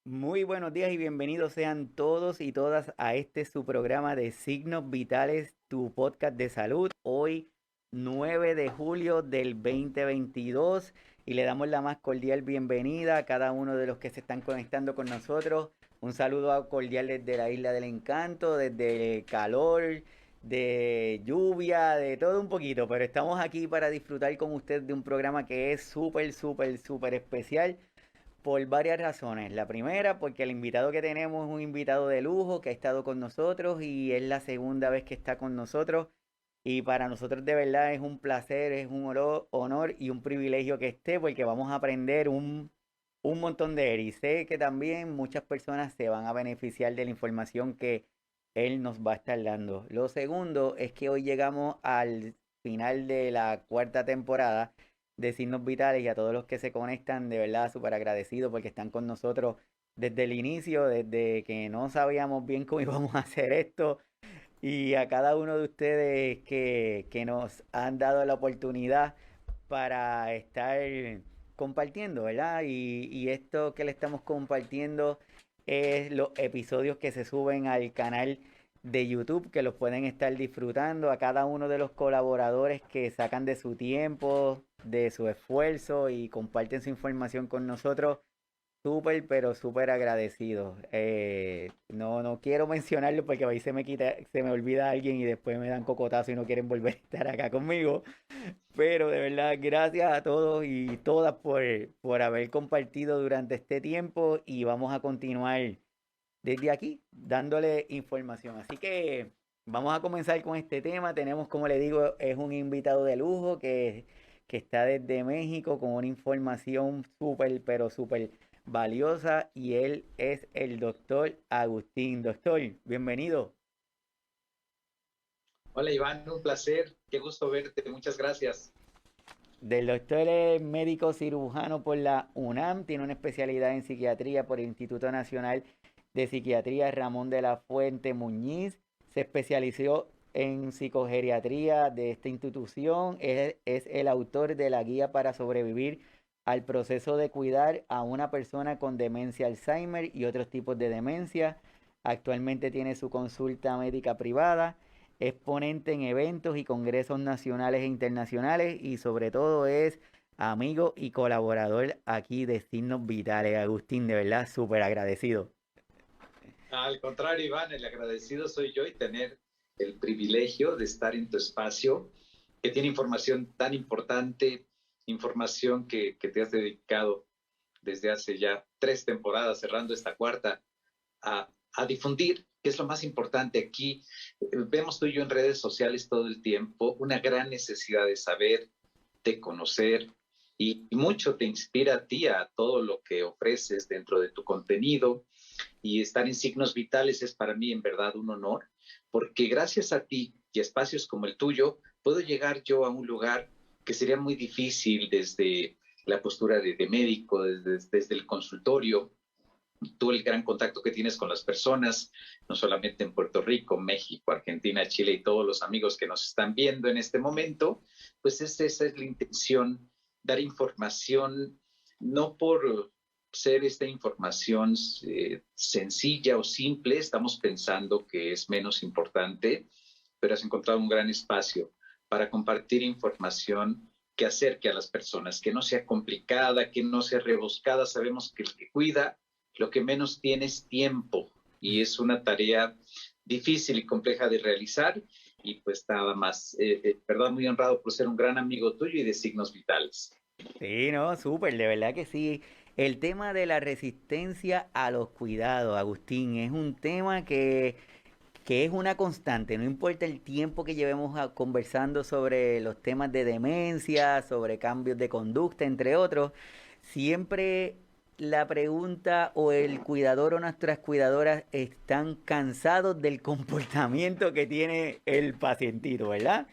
Muy buenos días y bienvenidos sean todos y todas a su programa de Signos Vitales, tu podcast de salud. Hoy 9 de julio del 2022 y le damos la más cordial bienvenida a cada uno de los que se están conectando con nosotros. Un saludo cordial desde la Isla del Encanto, desde el calor, de lluvia, de todo un poquito, pero estamos aquí para disfrutar con usted de un programa que es súper especial por varias razones. La primera, porque el invitado que tenemos es un invitado de lujo que ha estado con nosotros y es la segunda vez que está con nosotros. Y para nosotros de verdad es un placer, es un honor y un privilegio que esté porque vamos a aprender un montón de él. Y sé que también muchas personas se van a beneficiar de la información que él nos va a estar dando. Lo segundo es que hoy llegamos al final de la cuarta temporada de Signos Vitales y a todos los que se conectan, de verdad súper agradecidos porque están con nosotros desde el inicio, desde que no sabíamos bien cómo íbamos a hacer esto y a cada uno de ustedes que nos han dado la oportunidad para estar compartiendo, ¿verdad? Y esto que le estamos compartiendo es los episodios que se suben al canal de YouTube, que los pueden estar disfrutando, a cada uno de los colaboradores que sacan de su tiempo, de su esfuerzo y comparten su información con nosotros. Súper, pero súper agradecido. No quiero mencionarlo porque ahí se me olvida alguien y después me dan cocotazo y no quieren volver a estar acá conmigo. Pero de verdad, gracias a todos y todas por haber compartido durante este tiempo y vamos a continuar desde aquí dándole información. Así que vamos a comenzar con este tema. Tenemos, como le digo, es un invitado de lujo que está desde México con una información súper, pero súper valiosa y él es el doctor Agustín. Doctor, bienvenido. Hola Iván, un placer, qué gusto verte, muchas gracias. Del doctor es médico cirujano por la UNAM, tiene una especialidad en psiquiatría por el Instituto Nacional de Psiquiatría Ramón de la Fuente Muñiz, se especializó en psicogeriatría de esta institución, es el autor de la guía para sobrevivir al proceso de cuidar a una persona con demencia Alzheimer y otros tipos de demencia. Actualmente tiene su consulta médica privada, es ponente en eventos y congresos nacionales e internacionales y sobre todo es amigo y colaborador aquí de Signos Vitales. Agustín, de verdad, súper agradecido. Al contrario, Iván, el agradecido soy yo y tener el privilegio de estar en tu espacio, que tiene información tan importante, información que te has dedicado desde hace ya 3 temporadas, cerrando esta cuarta, a difundir, que es lo más importante aquí. Vemos tú y yo en redes sociales todo el tiempo una gran necesidad de saber, de conocer, y mucho te inspira a ti a todo lo que ofreces dentro de tu contenido, y estar en Signos Vitales es para mí en verdad un honor, porque gracias a ti y a espacios como el tuyo, puedo llegar yo a un lugar que sería muy difícil desde la postura de médico, desde el consultorio, tú el gran contacto que tienes con las personas, no solamente en Puerto Rico, México, Argentina, Chile y todos los amigos que nos están viendo en este momento, pues esa es la intención, dar información, no por ser esta información sencilla o simple, estamos pensando que es menos importante, pero has encontrado un gran espacio para compartir información que acerque a las personas, que no sea complicada, que no sea rebuscada. Sabemos que el que cuida lo que menos tiene es tiempo y es una tarea difícil y compleja de realizar, y pues nada más, verdad, muy honrado por ser un gran amigo tuyo y de Signos Vitales. Sí, no, súper, de verdad que sí. El tema de la resistencia a los cuidados, Agustín, es un tema que es una constante, no importa el tiempo que llevemos conversando sobre los temas de demencia, sobre cambios de conducta, entre otros, siempre la pregunta o el cuidador o nuestras cuidadoras están cansados del comportamiento que tiene el pacientito, ¿verdad?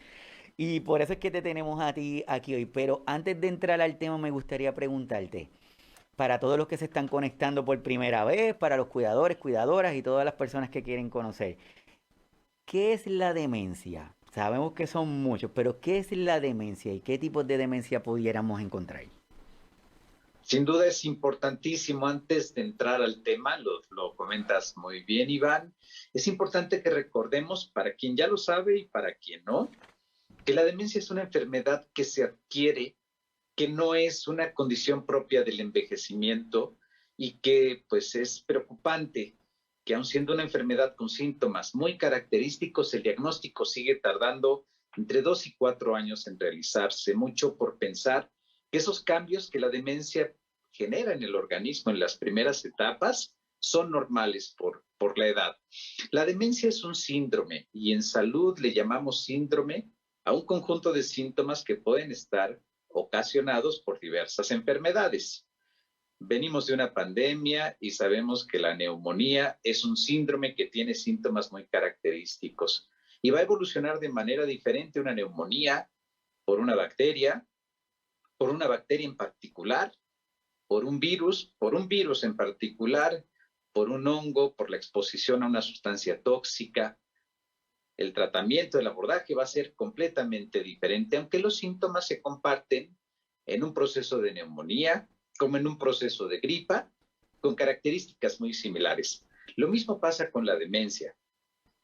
Y por eso es que te tenemos a ti aquí hoy. Pero antes de entrar al tema, me gustaría preguntarte, para todos los que se están conectando por primera vez, para los cuidadores, cuidadoras y todas las personas que quieren conocer, ¿qué es la demencia? Sabemos que son muchos, pero ¿qué es la demencia y qué tipos de demencia pudiéramos encontrar? Sin duda es importantísimo, antes de entrar al tema, lo comentas muy bien, Iván, es importante que recordemos, para quien ya lo sabe y para quien no, que la demencia es una enfermedad que se adquiere, que no es una condición propia del envejecimiento y que pues es preocupante que aun siendo una enfermedad con síntomas muy característicos, el diagnóstico sigue tardando entre 2 y 4 años en realizarse, mucho por pensar que esos cambios que la demencia genera en el organismo en las primeras etapas son normales por la edad. La demencia es un síndrome y en salud le llamamos síndrome a un conjunto de síntomas que pueden estar ocasionados por diversas enfermedades. Venimos de una pandemia y sabemos que la neumonía es un síndrome que tiene síntomas muy característicos y va a evolucionar de manera diferente una neumonía por una bacteria en particular, por un virus en particular, por un hongo, por la exposición a una sustancia tóxica. El tratamiento, el abordaje va a ser completamente diferente, aunque los síntomas se comparten en un proceso de neumonía como en un proceso de gripa, con características muy similares. Lo mismo pasa con la demencia.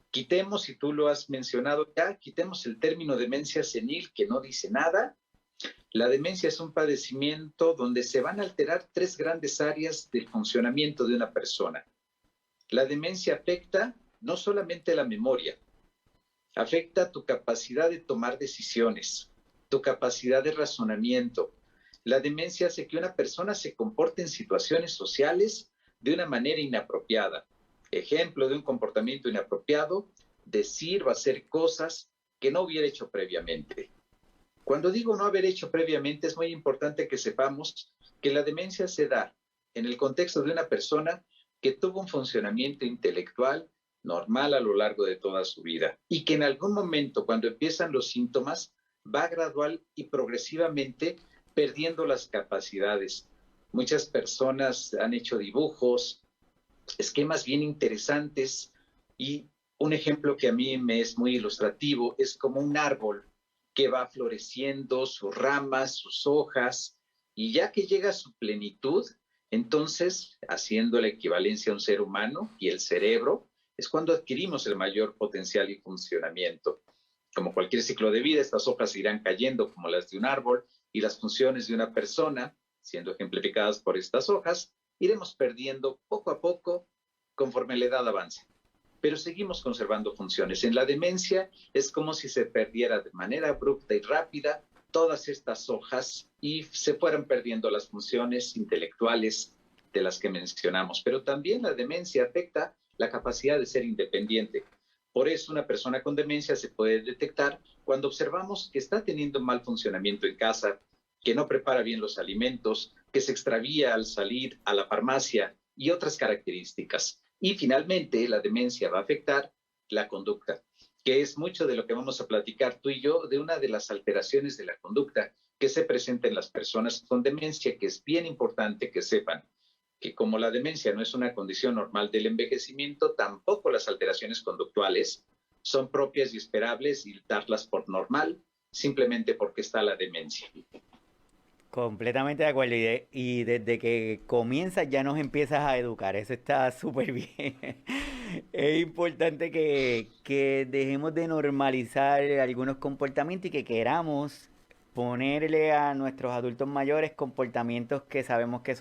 Quitemos, y tú lo has mencionado ya, quitemos el término demencia senil que no dice nada. La demencia es un padecimiento donde se van a alterar tres grandes áreas del funcionamiento de una persona. La demencia afecta no solamente la memoria, afecta tu capacidad de tomar decisiones, tu capacidad de razonamiento. La demencia hace que una persona se comporte en situaciones sociales de una manera inapropiada. Ejemplo de un comportamiento inapropiado, decir o hacer cosas que no hubiera hecho previamente. Cuando digo no haber hecho previamente, es muy importante que sepamos que la demencia se da en el contexto de una persona que tuvo un funcionamiento intelectual normal a lo largo de toda su vida y que en algún momento, cuando empiezan los síntomas, va gradual y progresivamente perdiendo las capacidades. Muchas personas han hecho dibujos, esquemas bien interesantes y un ejemplo que a mí me es muy ilustrativo es como un árbol que va floreciendo, sus ramas, sus hojas, y ya que llega a su plenitud, entonces, haciendo la equivalencia a un ser humano y el cerebro, es cuando adquirimos el mayor potencial y funcionamiento. Como cualquier ciclo de vida, estas hojas irán cayendo como las de un árbol y las funciones de una persona, siendo ejemplificadas por estas hojas, iremos perdiendo poco a poco conforme la edad avance, pero seguimos conservando funciones. En la demencia es como si se perdiera de manera abrupta y rápida todas estas hojas y se fueran perdiendo las funciones intelectuales de las que mencionamos. Pero también la demencia afecta la capacidad de ser independiente. Por eso una persona con demencia se puede detectar cuando observamos que está teniendo mal funcionamiento en casa, que no prepara bien los alimentos, que se extravía al salir a la farmacia y otras características. Y finalmente, la demencia va a afectar la conducta, que es mucho de lo que vamos a platicar tú y yo, de una de las alteraciones de la conducta que se presenta en las personas con demencia, que es bien importante que sepan que como la demencia no es una condición normal del envejecimiento, tampoco las alteraciones conductuales son propias y esperables y darlas por normal simplemente porque está la demencia. Completamente de acuerdo. Y desde que comienzas ya nos empiezas a educar. Eso está súper bien. Es importante que dejemos de normalizar algunos comportamientos y que queramos ponerle a nuestros adultos mayores comportamientos que sabemos que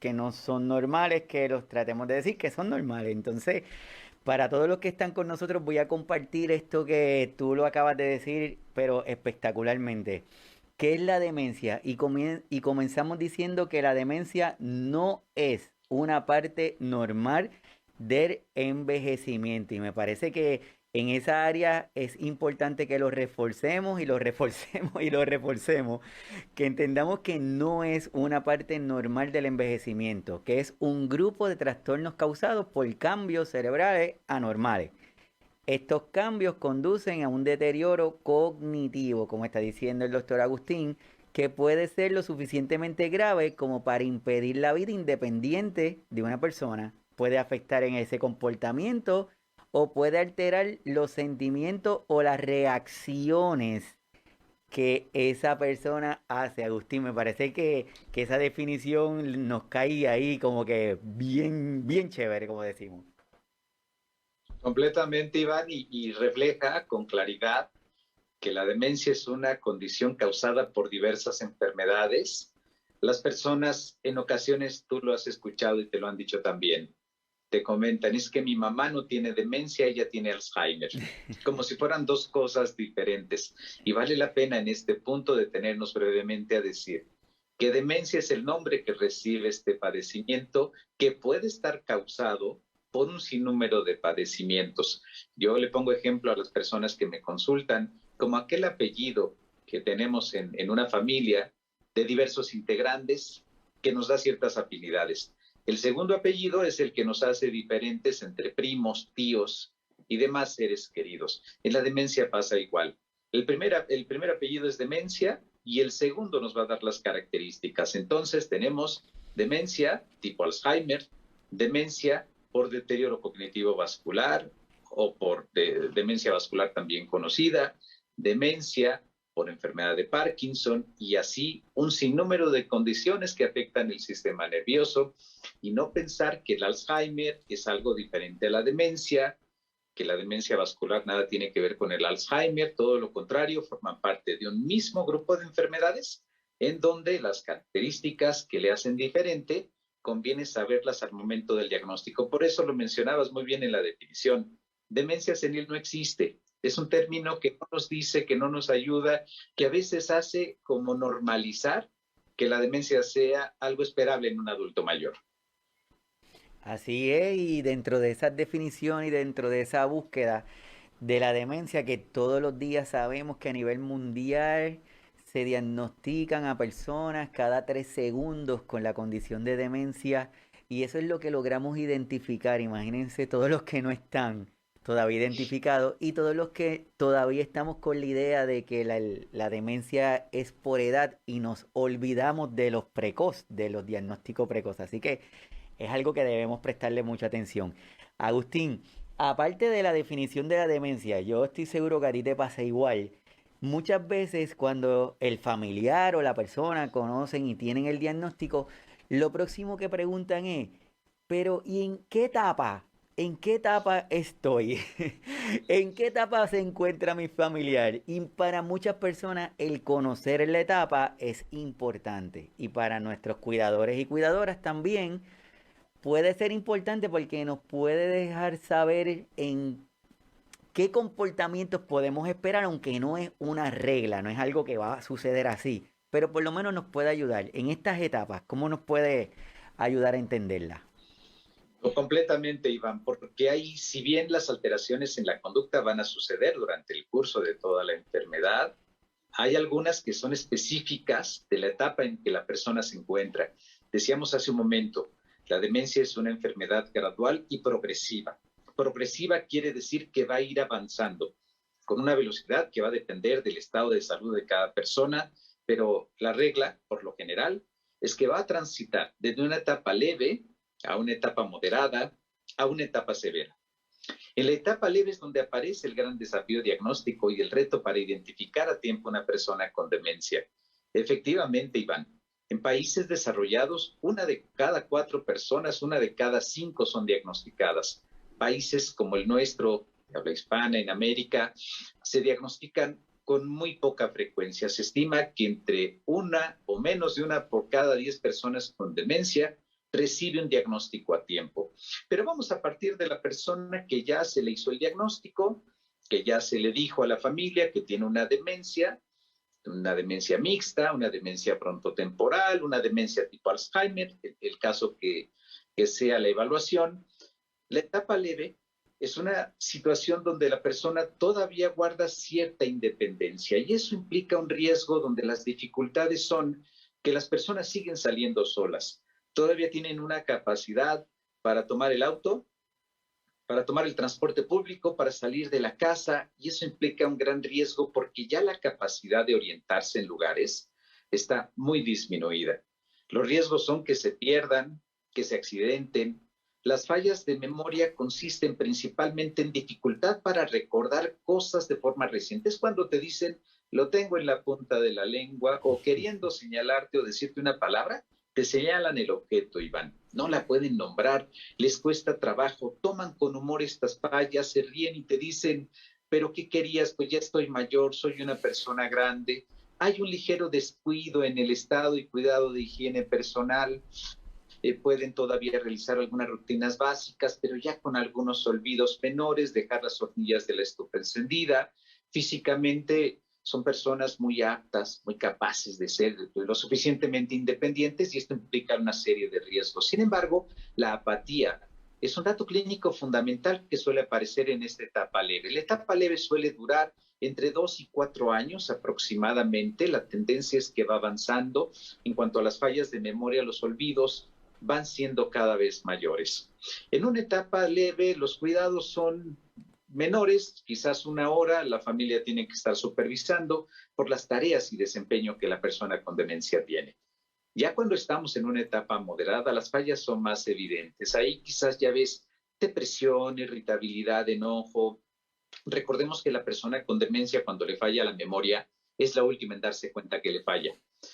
que no son normales, que los tratemos de decir que son normales. Entonces, para todos los que están con nosotros voy a compartir esto que tú lo acabas de decir, pero espectacularmente. ¿Qué es la demencia? Y comenzamos diciendo que la demencia no es una parte normal del envejecimiento. Y me parece que en esa área es importante que lo reforcemos y lo reforcemos y lo reforcemos. Que entendamos que no es una parte normal del envejecimiento, que es un grupo de trastornos causados por cambios cerebrales anormales. Estos cambios conducen a un deterioro cognitivo, como está diciendo el doctor Agustín, que puede ser lo suficientemente grave como para impedir la vida independiente de una persona. Puede afectar en ese comportamiento o puede alterar los sentimientos o las reacciones que esa persona hace. Agustín, me parece que esa definición nos cae ahí como que bien, bien chévere, como decimos. Completamente, Iván, y refleja con claridad que la demencia es una condición causada por diversas enfermedades. Las personas, en ocasiones, tú lo has escuchado y te lo han dicho también, te comentan, es que mi mamá no tiene demencia, ella tiene Alzheimer, como si fueran dos cosas diferentes. Y vale la pena en este punto detenernos brevemente a decir que demencia es el nombre que recibe este padecimiento que puede estar causado por un sinnúmero de padecimientos. Yo le pongo ejemplo a las personas que me consultan, como aquel apellido que tenemos en una familia de diversos integrantes que nos da ciertas afinidades. El segundo apellido es el que nos hace diferentes entre primos, tíos y demás seres queridos. En la demencia pasa igual. El primer apellido es demencia y el segundo nos va a dar las características. Entonces tenemos demencia tipo Alzheimer, demencia por deterioro cognitivo vascular o por demencia vascular también conocida, demencia por enfermedad de Parkinson y así un sinnúmero de condiciones que afectan el sistema nervioso y no pensar que el Alzheimer es algo diferente a la demencia, que la demencia vascular nada tiene que ver con el Alzheimer, todo lo contrario, forman parte de un mismo grupo de enfermedades en donde las características que le hacen diferente conviene saberlas al momento del diagnóstico. Por eso lo mencionabas muy bien en la definición. Demencia senil no existe. Es un término que no nos dice, que no nos ayuda, que a veces hace como normalizar que la demencia sea algo esperable en un adulto mayor. Así es, y dentro de esa definición y dentro de esa búsqueda de la demencia, que todos los días sabemos que a nivel mundial se diagnostican a personas cada 3 segundos con la condición de demencia, y eso es lo que logramos identificar. Imagínense todos los que no están todavía identificados y todos los que todavía estamos con la idea de que la demencia es por edad y nos olvidamos de los precoz, de los diagnósticos precoces. Así que es algo que debemos prestarle mucha atención. Agustín, aparte de la definición de la demencia, yo estoy seguro que a ti te pasa igual. Muchas veces cuando el familiar o la persona conocen y tienen el diagnóstico, lo próximo que preguntan es, pero ¿y en qué etapa? ¿En qué etapa estoy? ¿En qué etapa se encuentra mi familiar? Y para muchas personas el conocer la etapa es importante. Y para nuestros cuidadores y cuidadoras también puede ser importante porque nos puede dejar saber en qué comportamientos podemos esperar, aunque no es una regla, no es algo que va a suceder así, pero por lo menos nos puede ayudar en estas etapas. ¿Cómo nos puede ayudar a entenderla? Completamente, Iván, porque hay, si bien las alteraciones en la conducta van a suceder durante el curso de toda la enfermedad, hay algunas que son específicas de la etapa en que la persona se encuentra. Decíamos hace un momento, la demencia es una enfermedad gradual y progresiva. Progresiva quiere decir que va a ir avanzando con una velocidad que va a depender del estado de salud de cada persona, pero la regla, por lo general, es que va a transitar desde una etapa leve a una etapa moderada, a una etapa severa. En la etapa leve es donde aparece el gran desafío diagnóstico y el reto para identificar a tiempo una persona con demencia. Efectivamente, Iván, en países desarrollados, una de cada 4 personas, una de cada 5 son diagnosticadas. Países como el nuestro, de habla hispana, en América, se diagnostican con muy poca frecuencia. Se estima que entre una o menos de una por cada 10 personas con demencia recibe un diagnóstico a tiempo. Pero vamos a partir de la persona que ya se le hizo el diagnóstico, que ya se le dijo a la familia que tiene una demencia mixta, una demencia frontotemporal, una demencia tipo Alzheimer, el caso que sea la evaluación. La etapa leve es una situación donde la persona todavía guarda cierta independencia y eso implica un riesgo donde las dificultades son que las personas siguen saliendo solas, todavía tienen una capacidad para tomar el auto, para tomar el transporte público, para salir de la casa, y eso implica un gran riesgo porque ya la capacidad de orientarse en lugares está muy disminuida. Los riesgos son que se pierdan, que se accidenten. Las fallas de memoria consisten principalmente en dificultad para recordar cosas de forma reciente. Es cuando te dicen lo tengo en la punta de la lengua, o queriendo señalarte o decirte una palabra, te señalan el objeto, Iván. No la pueden nombrar, les cuesta trabajo, toman con humor estas fallas, se ríen y te dicen, pero ¿qué querías? Pues ya estoy mayor, soy una persona grande. Hay un ligero descuido en el estado y cuidado de higiene personal. Pueden todavía realizar algunas rutinas básicas, pero ya con algunos olvidos menores, dejar las hornillas de la estufa encendida. Físicamente son personas muy aptas, muy capaces de ser lo suficientemente independientes, y esto implica una serie de riesgos. Sin embargo, la apatía es un dato clínico fundamental que suele aparecer en esta etapa leve. La etapa leve suele durar entre 2 y 4 años aproximadamente. La tendencia es que va avanzando. En cuanto a las fallas de memoria, los olvidos van siendo cada vez mayores. En una etapa leve, los cuidados son menores, quizás una hora, la familia tiene que estar supervisando por las tareas y desempeño que la persona con demencia tiene. Ya cuando estamos en una etapa moderada, las fallas son más evidentes. Ahí quizás ya ves depresión, irritabilidad, enojo. Recordemos que la persona con demencia, cuando le falla la memoria, es la última en darse cuenta que le falla.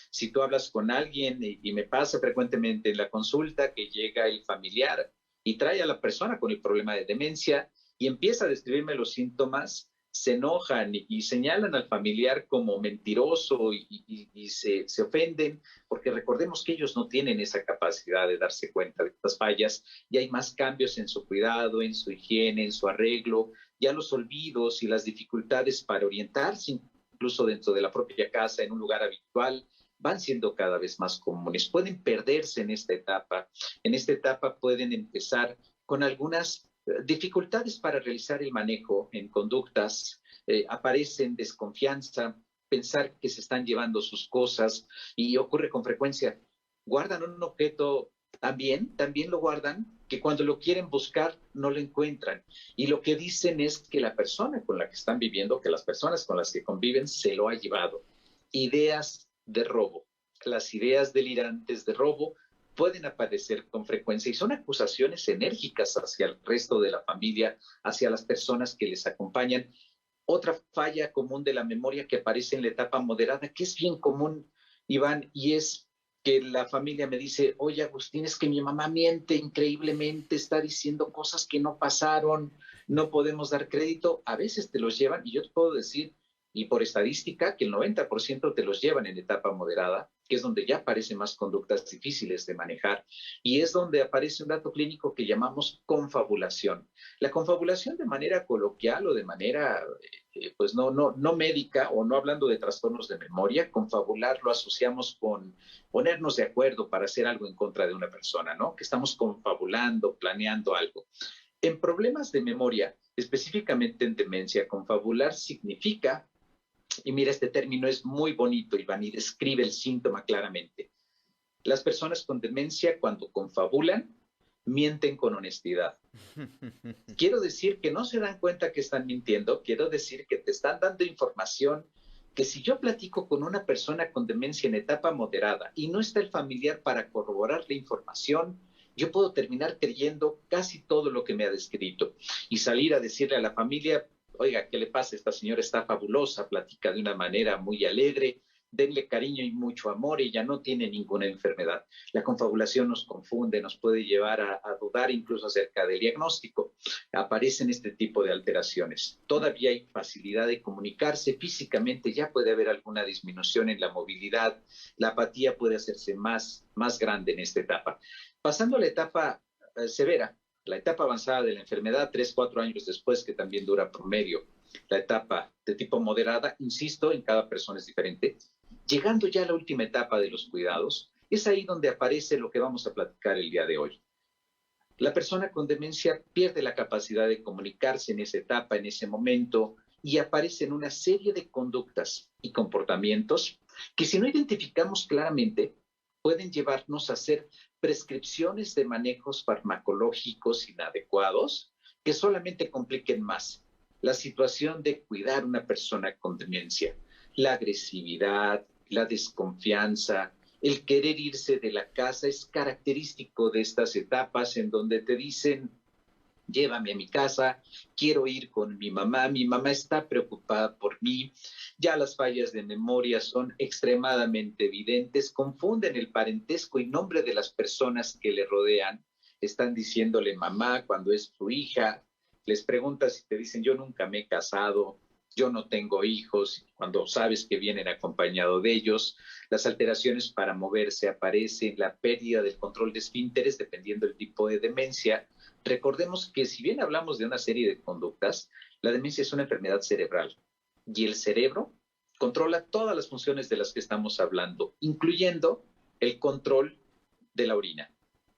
Si tú hablas con alguien, y me pasa frecuentemente en la consulta, que llega el familiar y trae a la persona con el problema de demencia y empieza a describirme los síntomas, se enojan y señalan al familiar como mentiroso y se ofenden, porque recordemos que ellos no tienen esa capacidad de darse cuenta de estas fallas, y hay más cambios en su cuidado, en su higiene, en su arreglo. Ya los olvidos y las dificultades para orientarse, incluso dentro de la propia casa, en un lugar habitual, van siendo cada vez más comunes. Pueden perderse en esta etapa. En esta etapa pueden empezar con algunas dificultades para realizar el manejo en conductas. Aparecen desconfianza, pensar que se están llevando sus cosas, y ocurre con frecuencia. Guardan un objeto, también lo guardan, que cuando lo quieren buscar no lo encuentran. Y lo que dicen es que la persona con la que están viviendo, que las personas con las que conviven, se lo ha llevado. Ideas de robo. Las ideas delirantes de robo pueden aparecer con frecuencia y son acusaciones enérgicas hacia el resto de la familia, hacia las personas que les acompañan. Otra falla común de la memoria que aparece en la etapa moderada, que es bien común, Iván, y es que la familia me dice, oye, Agustín, es que mi mamá miente increíblemente, está diciendo cosas que no pasaron, no podemos dar crédito. A veces te los llevan, y yo te puedo decir, y por estadística, que el 90% te los llevan en etapa moderada, que es donde ya aparecen más conductas difíciles de manejar, y es donde aparece un dato clínico que llamamos confabulación. La confabulación, de manera coloquial o de manera pues no médica, o no hablando de trastornos de memoria, confabular lo asociamos con ponernos de acuerdo para hacer algo en contra de una persona, ¿no? Que estamos confabulando, planeando algo. En problemas de memoria, específicamente en demencia, confabular significa, y mira, este término es muy bonito, Iván, y describe el síntoma claramente. Las personas con demencia, cuando confabulan, mienten con honestidad. Quiero decir que no se dan cuenta que están mintiendo, quiero decir que te están dando información que, si yo platico con una persona con demencia en etapa moderada y no está el familiar para corroborar la información, yo puedo terminar creyendo casi todo lo que me ha descrito y salir a decirle a la familia, oiga, ¿qué le pasa? Esta señora está fabulosa, platica de una manera muy alegre, denle cariño y mucho amor, ella no tiene ninguna enfermedad. La confabulación nos confunde, nos puede llevar a dudar incluso acerca del diagnóstico. Aparecen este tipo de alteraciones. Todavía hay facilidad de comunicarse físicamente, ya puede haber alguna disminución en la movilidad, la apatía puede hacerse más grande en esta etapa. Pasando a la etapa severa, la etapa avanzada de la enfermedad, 3, 4 años después, que también dura promedio. La etapa de tipo moderada, insisto, en cada persona es diferente. Llegando ya a la última etapa de los cuidados, es ahí donde aparece lo que vamos a platicar el día de hoy. La persona con demencia pierde la capacidad de comunicarse en esa etapa, en ese momento, y aparecen una serie de conductas y comportamientos que, si no identificamos claramente, pueden llevarnos a hacer prescripciones de manejos farmacológicos inadecuados que solamente compliquen más la situación de cuidar a una persona con demencia. La agresividad, la desconfianza, el querer irse de la casa es característico de estas etapas, en donde te dicen, llévame a mi casa, quiero ir con mi mamá está preocupada por mí, ya las fallas de memoria son extremadamente evidentes, confunden el parentesco y nombre de las personas que le rodean, están diciéndole mamá cuando es su hija, les preguntas y te dicen yo nunca me he casado, yo no tengo hijos, cuando sabes que vienen acompañado de ellos, las alteraciones para moverse aparecen, la pérdida del control de esfínteres dependiendo del tipo de demencia. Recordemos que si bien hablamos de una serie de conductas, la demencia es una enfermedad cerebral y el cerebro controla todas las funciones de las que estamos hablando, incluyendo el control de la orina.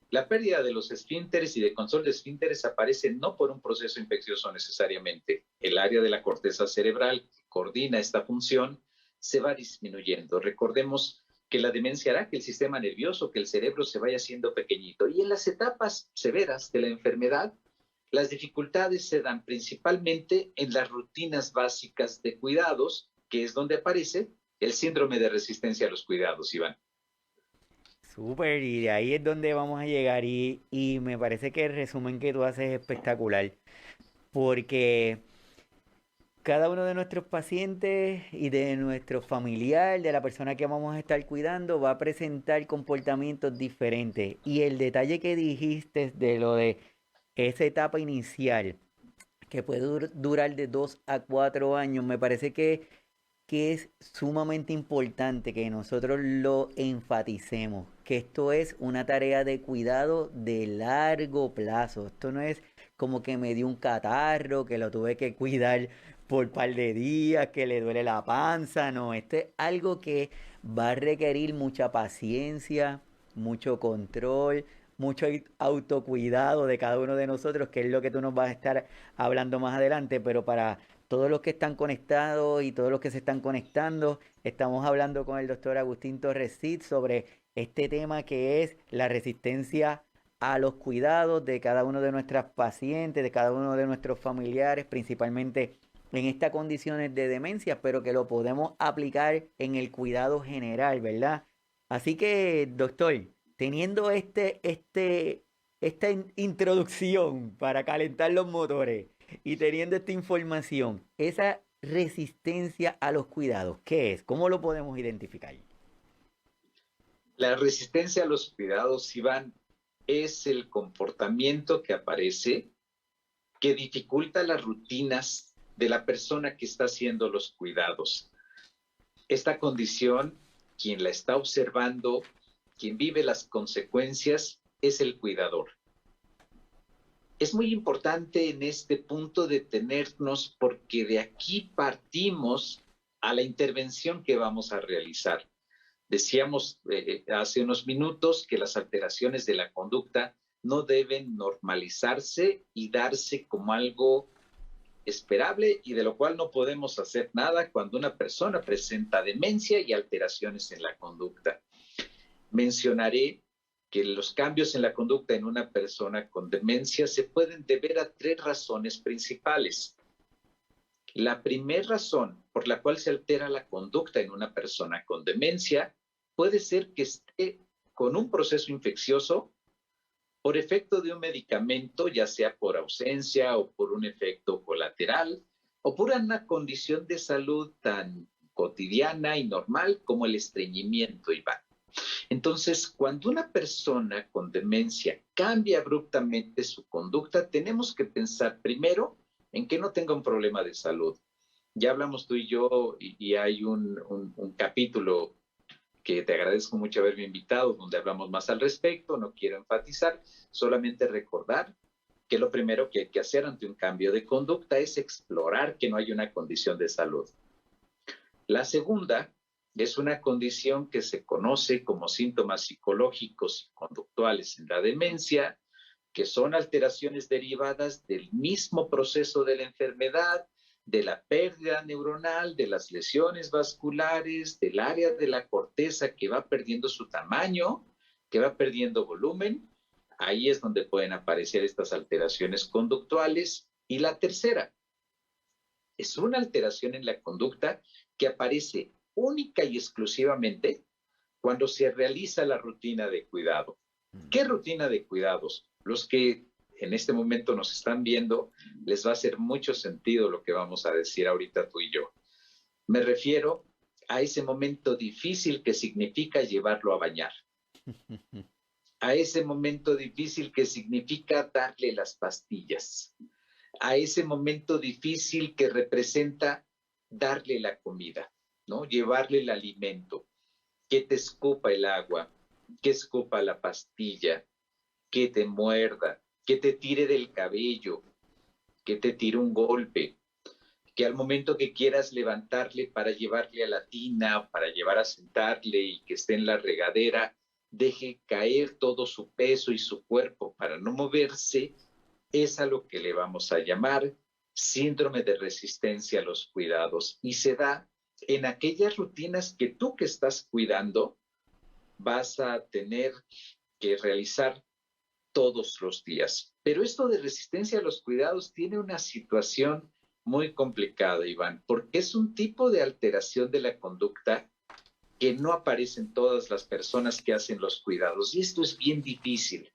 La pérdida de los esfínteres y de control de esfínteres aparece no por un proceso infeccioso necesariamente. El área de la corteza cerebral que coordina esta función se va disminuyendo. Recordemos que la demencia hará que el sistema nervioso, que el cerebro se vaya haciendo pequeñito. Y en las etapas severas de la enfermedad, las dificultades se dan principalmente en las rutinas básicas de cuidados, que es donde aparece el síndrome de resistencia a los cuidados, Iván. Súper, y de ahí es donde vamos a llegar y me parece que el resumen que tú haces es espectacular, porque cada uno de nuestros pacientes y de nuestro familiar, de la persona que vamos a estar cuidando, va a presentar comportamientos diferentes. Y el detalle que dijiste de lo de esa etapa inicial, que puede durar de 2 a 4 años, me parece que es sumamente importante que nosotros lo enfaticemos, que esto es una tarea de cuidado de largo plazo. Esto no es como que me dio un catarro, que lo tuve que cuidar por par de días, que le duele la panza. No, esto es algo que va a requerir mucha paciencia, mucho control, mucho autocuidado de cada uno de nosotros, que es lo que tú nos vas a estar hablando más adelante, pero para todos los que están conectados y todos los que se están conectando, estamos hablando con el doctor Agustín Torres Cid sobre este tema que es la resistencia a los cuidados de cada uno de nuestras pacientes, de cada uno de nuestros familiares, principalmente en estas condiciones de demencia, pero que lo podemos aplicar en el cuidado general, ¿verdad? Así que, doctor, teniendo esta introducción para calentar los motores, y teniendo esta información, esa resistencia a los cuidados, ¿qué es? ¿Cómo lo podemos identificar? La resistencia a los cuidados, Iván, es el comportamiento que aparece que dificulta las rutinas de la persona que está haciendo los cuidados. Esta condición, quien la está observando, quien vive las consecuencias, es el cuidador. Es muy importante en este punto detenernos porque de aquí partimos a la intervención que vamos a realizar. Decíamos hace unos minutos que las alteraciones de la conducta no deben normalizarse y darse como algo esperable y de lo cual no podemos hacer nada cuando una persona presenta demencia y alteraciones en la conducta. Mencionaré que los cambios en la conducta en una persona con demencia se pueden deber a 3 razones principales. La primera razón por la cual se altera la conducta en una persona con demencia puede ser que esté con un proceso infeccioso por efecto de un medicamento, ya sea por ausencia o por un efecto colateral, o por una condición de salud tan cotidiana y normal como el estreñimiento, Iván. Entonces, cuando una persona con demencia cambia abruptamente su conducta, tenemos que pensar primero en que no tenga un problema de salud. Ya hablamos tú y yo y hay un capítulo que te agradezco mucho haberme invitado, donde hablamos más al respecto, no quiero enfatizar, solamente recordar que lo primero que hay que hacer ante un cambio de conducta es explorar que no hay una condición de salud. La segunda es una condición que se conoce como síntomas psicológicos y conductuales en la demencia, que son alteraciones derivadas del mismo proceso de la enfermedad, de la pérdida neuronal, de las lesiones vasculares, del área de la corteza que va perdiendo su tamaño, que va perdiendo volumen. Ahí es donde pueden aparecer estas alteraciones conductuales. Y la tercera es una alteración en la conducta que aparece única y exclusivamente cuando se realiza la rutina de cuidado. ¿Qué rutina de cuidados? Los que en este momento nos están viendo, les va a hacer mucho sentido lo que vamos a decir ahorita tú y yo. Me refiero a ese momento difícil que significa llevarlo a bañar, a ese momento difícil que significa darle las pastillas, a ese momento difícil que representa darle la comida, ¿no? Llevarle el alimento, que te escupa el agua, que escupa la pastilla, que te muerda, que te tire del cabello, que te tire un golpe, que al momento que quieras levantarle para llevarle a la tina, para llevar a sentarle y que esté en la regadera, deje caer todo su peso y su cuerpo para no moverse, es a lo que le vamos a llamar síndrome de resistencia a los cuidados. Y se da en aquellas rutinas que tú que estás cuidando vas a tener que realizar todos los días. Pero esto de resistencia a los cuidados tiene una situación muy complicada, Iván, porque es un tipo de alteración de la conducta que no aparece en todas las personas que hacen los cuidados. Y esto es bien difícil,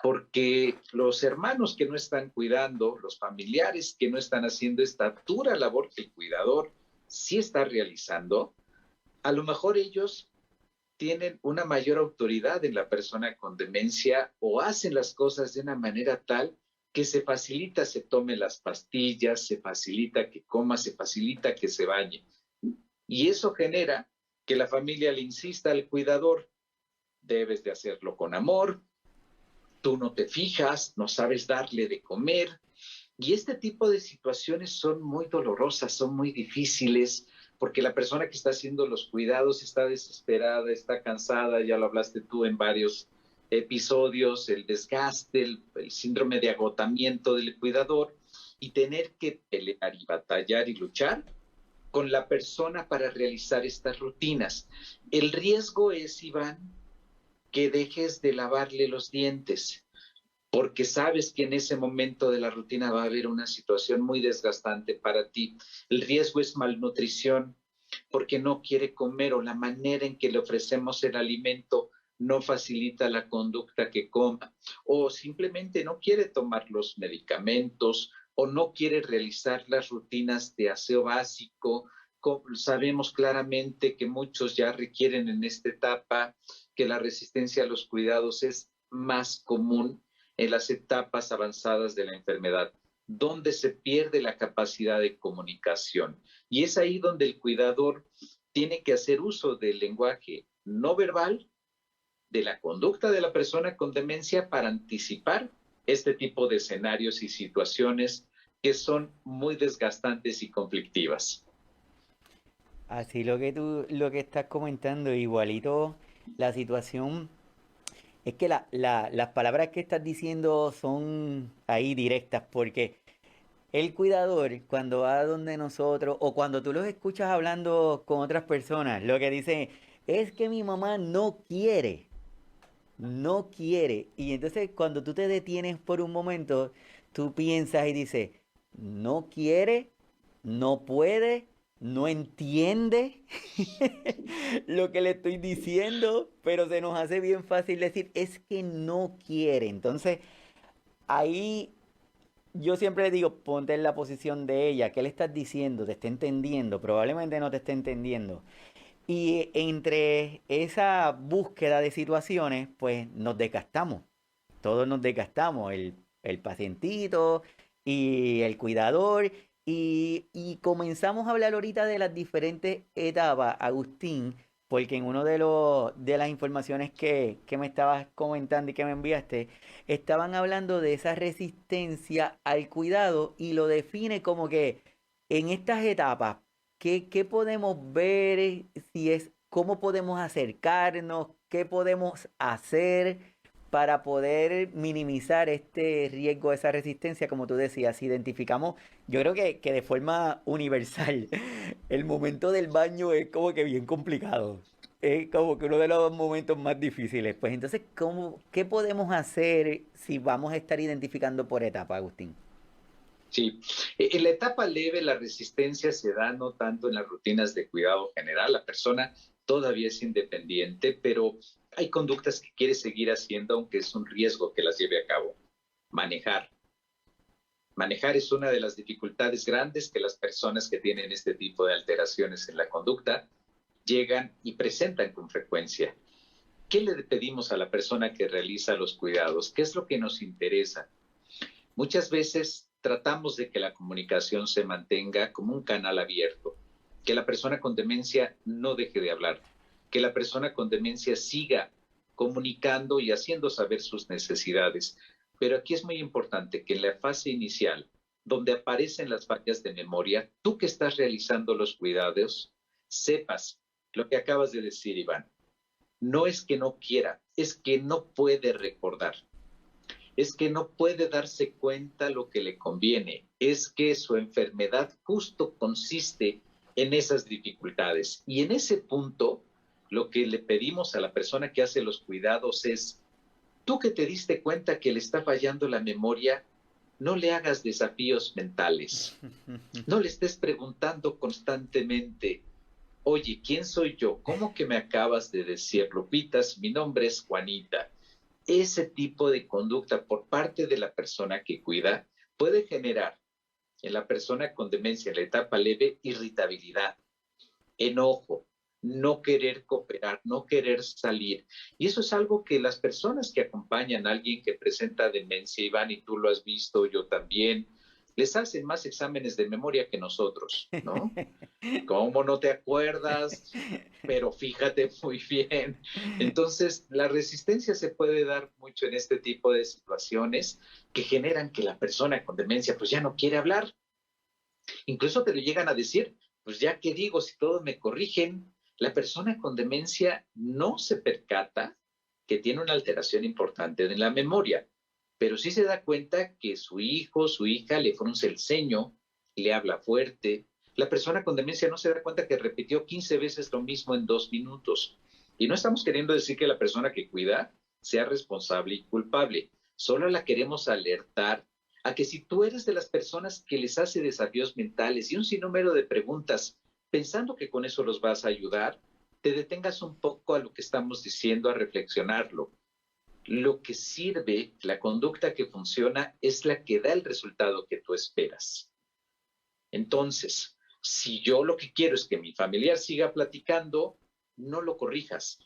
porque los hermanos que no están cuidando, los familiares que no están haciendo esta dura labor que el cuidador sí está realizando, a lo mejor ellos tienen una mayor autoridad en la persona con demencia o hacen las cosas de una manera tal que se facilita, se tome las pastillas, se facilita que coma, se facilita que se bañe. Y eso genera que la familia le insista al cuidador, debes de hacerlo con amor, tú no te fijas, no sabes darle de comer. Y este tipo de situaciones son muy dolorosas, son muy difíciles, porque la persona que está haciendo los cuidados está desesperada, está cansada, ya lo hablaste tú en varios episodios, el desgaste, el síndrome de agotamiento del cuidador, y tener que pelear y batallar y luchar con la persona para realizar estas rutinas. El riesgo es, Iván, que dejes de lavarle los dientes, porque sabes que en ese momento de la rutina va a haber una situación muy desgastante para ti. El riesgo es malnutrición, porque no quiere comer o la manera en que le ofrecemos el alimento no facilita la conducta que coma, o simplemente no quiere tomar los medicamentos o no quiere realizar las rutinas de aseo básico. Sabemos claramente que muchos ya requieren en esta etapa, que la resistencia a los cuidados es más común en las etapas avanzadas de la enfermedad, donde se pierde la capacidad de comunicación. Y es ahí donde el cuidador tiene que hacer uso del lenguaje no verbal, de la conducta de la persona con demencia para anticipar este tipo de escenarios y situaciones que son muy desgastantes y conflictivas. Así lo que estás comentando, igualito la situación, es que las palabras que estás diciendo son ahí directas, porque el cuidador, cuando va donde nosotros, o cuando tú los escuchas hablando con otras personas, lo que dicen es que mi mamá no quiere, no quiere. Y entonces cuando tú te detienes por un momento, tú piensas y dices, no quiere, no puede, no entiende lo que le estoy diciendo, pero se nos hace bien fácil decir, es que no quiere. Entonces, ahí yo siempre le digo, ponte en la posición de ella, ¿qué le estás diciendo? ¿Te está entendiendo? Probablemente no te esté entendiendo. Y entre esa búsqueda de situaciones, pues nos desgastamos. Todos nos desgastamos. El pacientito y el cuidador. Y comenzamos a hablar ahorita de las diferentes etapas, Agustín, porque en uno de las informaciones que me estabas comentando y que me enviaste, estaban hablando de esa resistencia al cuidado y lo define como que en estas etapas, ¿qué podemos ver? Si es, ¿cómo podemos acercarnos? ¿Qué podemos hacer para poder minimizar este riesgo, esa resistencia? Como tú decías, si identificamos, yo creo que de forma universal, el momento del baño es como que bien complicado. Es como que uno de los momentos más difíciles. Pues entonces, ¿qué podemos hacer si vamos a estar identificando por etapa, Agustín? Sí, en la etapa leve la resistencia se da no tanto en las rutinas de cuidado general, la persona todavía es independiente, pero hay conductas que quiere seguir haciendo aunque es un riesgo que las lleve a cabo. manejar. Manejar es una de las dificultades grandes que las personas que tienen este tipo de alteraciones en la conducta llegan y presentan con frecuencia. ¿Qué le pedimos a la persona que realiza los cuidados? ¿Qué es lo que nos interesa? Muchas veces tratamos de que la comunicación se mantenga como un canal abierto, que la persona con demencia no deje de hablar, que la persona con demencia siga comunicando y haciendo saber sus necesidades. Pero aquí es muy importante que en la fase inicial, donde aparecen las fallas de memoria, tú que estás realizando los cuidados, sepas lo que acabas de decir, Iván. No es que no quiera, es que no puede recordar. Es que no puede darse cuenta lo que le conviene. Es que su enfermedad justo consiste en esas dificultades. Y en ese punto, lo que le pedimos a la persona que hace los cuidados es, tú que te diste cuenta que le está fallando la memoria, no le hagas desafíos mentales. No le estés preguntando constantemente, oye, ¿quién soy yo? ¿Cómo que me acabas de decir, Lupitas? Mi nombre es Juanita. Ese tipo de conducta por parte de la persona que cuida puede generar en la persona con demencia en la etapa leve irritabilidad, enojo, no querer cooperar, no querer salir. Y eso es algo que las personas que acompañan a alguien que presenta demencia, Iván, y tú lo has visto, yo también, les hacen más exámenes de memoria que nosotros, ¿no? ¿Cómo no te acuerdas? Pero fíjate muy bien. Entonces, la resistencia se puede dar mucho en este tipo de situaciones que generan que la persona con demencia pues ya no quiere hablar. Incluso te lo llegan a decir, pues ya que digo, si todos me corrigen, la persona con demencia no se percata que tiene una alteración importante de la memoria, pero sí se da cuenta que su hijo, su hija le frunce el ceño, le habla fuerte. La persona con demencia no se da cuenta que repitió 15 veces lo mismo en 2 minutos. Y no estamos queriendo decir que la persona que cuida sea responsable y culpable, solo la queremos alertar a que si tú eres de las personas que les hace desafíos mentales y un sinnúmero de preguntas, pensando que con eso los vas a ayudar, te detengas un poco a lo que estamos diciendo, a reflexionarlo. Lo que sirve, la conducta que funciona, es la que da el resultado que tú esperas. Entonces, si yo lo que quiero es que mi familiar siga platicando, no lo corrijas.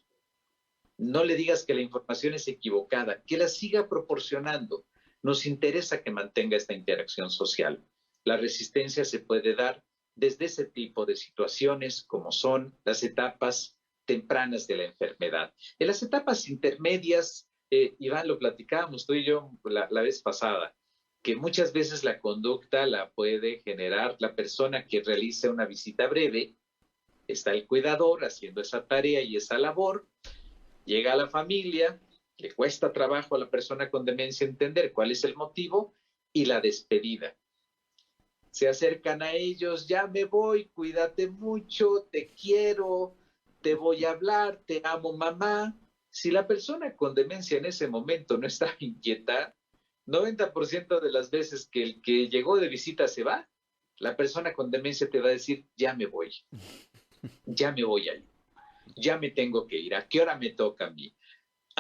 No le digas que la información es equivocada, que la siga proporcionando. Nos interesa que mantenga esta interacción social. La resistencia se puede dar desde ese tipo de situaciones como son las etapas tempranas de la enfermedad. En las etapas intermedias, Iván, lo platicábamos tú y yo la vez pasada, que muchas veces la conducta la puede generar la persona que realiza una visita breve, está el cuidador haciendo esa tarea y esa labor, llega a la familia, le cuesta trabajo a la persona con demencia entender cuál es el motivo y la despedida. Se acercan a ellos, ya me voy, cuídate mucho, te quiero, te voy a hablar, te amo mamá. Si la persona con demencia en ese momento no está inquieta, 90% de las veces que el que llegó de visita se va, la persona con demencia te va a decir, ya me voy ahí, ya me tengo que ir, ¿a qué hora me toca a mí?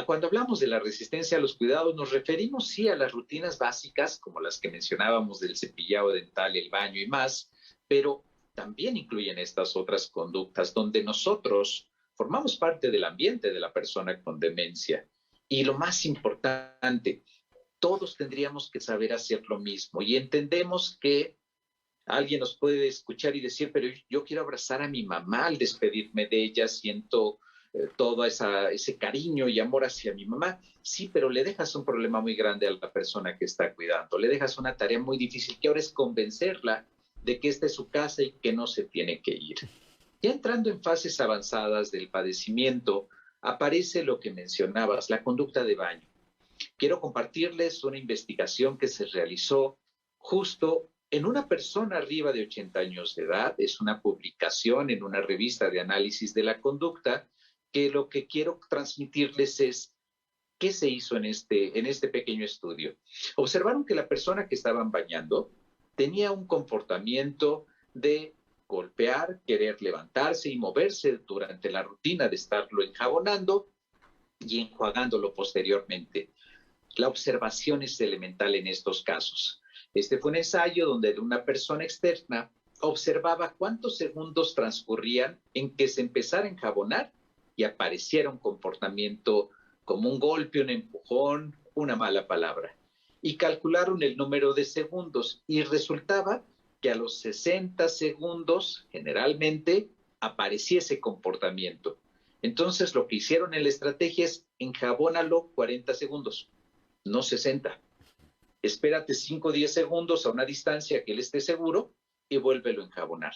Cuando hablamos de la resistencia a los cuidados, nos referimos sí a las rutinas básicas, como las que mencionábamos del cepillado dental, el baño y más, pero también incluyen estas otras conductas donde nosotros formamos parte del ambiente de la persona con demencia. Y lo más importante, todos tendríamos que saber hacer lo mismo y entendemos que alguien nos puede escuchar y decir, pero yo quiero abrazar a mi mamá al despedirme de ella, siento todo ese cariño y amor hacia mi mamá. Sí, pero le dejas un problema muy grande a la persona que está cuidando, le dejas una tarea muy difícil que ahora es convencerla de que esta es su casa y que no se tiene que ir. Ya entrando en fases avanzadas del padecimiento, aparece lo que mencionabas, la conducta de baño. Quiero compartirles una investigación que se realizó justo en una persona arriba de 80 años de edad. Es una publicación en una revista de análisis de la conducta que lo que quiero transmitirles es qué se hizo en este pequeño estudio. Observaron que la persona que estaban bañando tenía un comportamiento de golpear, querer levantarse y moverse durante la rutina de estarlo enjabonando y enjuagándolo posteriormente. La observación es elemental en estos casos. Este fue un ensayo donde una persona externa observaba cuántos segundos transcurrían en que se empezara a enjabonar y apareciera un comportamiento como un golpe, un empujón, una mala palabra. Y calcularon el número de segundos y resultaba que a los 60 segundos generalmente aparecía ese comportamiento. Entonces lo que hicieron en la estrategia es enjabónalo 40 segundos, no 60. Espérate 5 o 10 segundos a una distancia que él esté seguro y vuélvelo a enjabonar.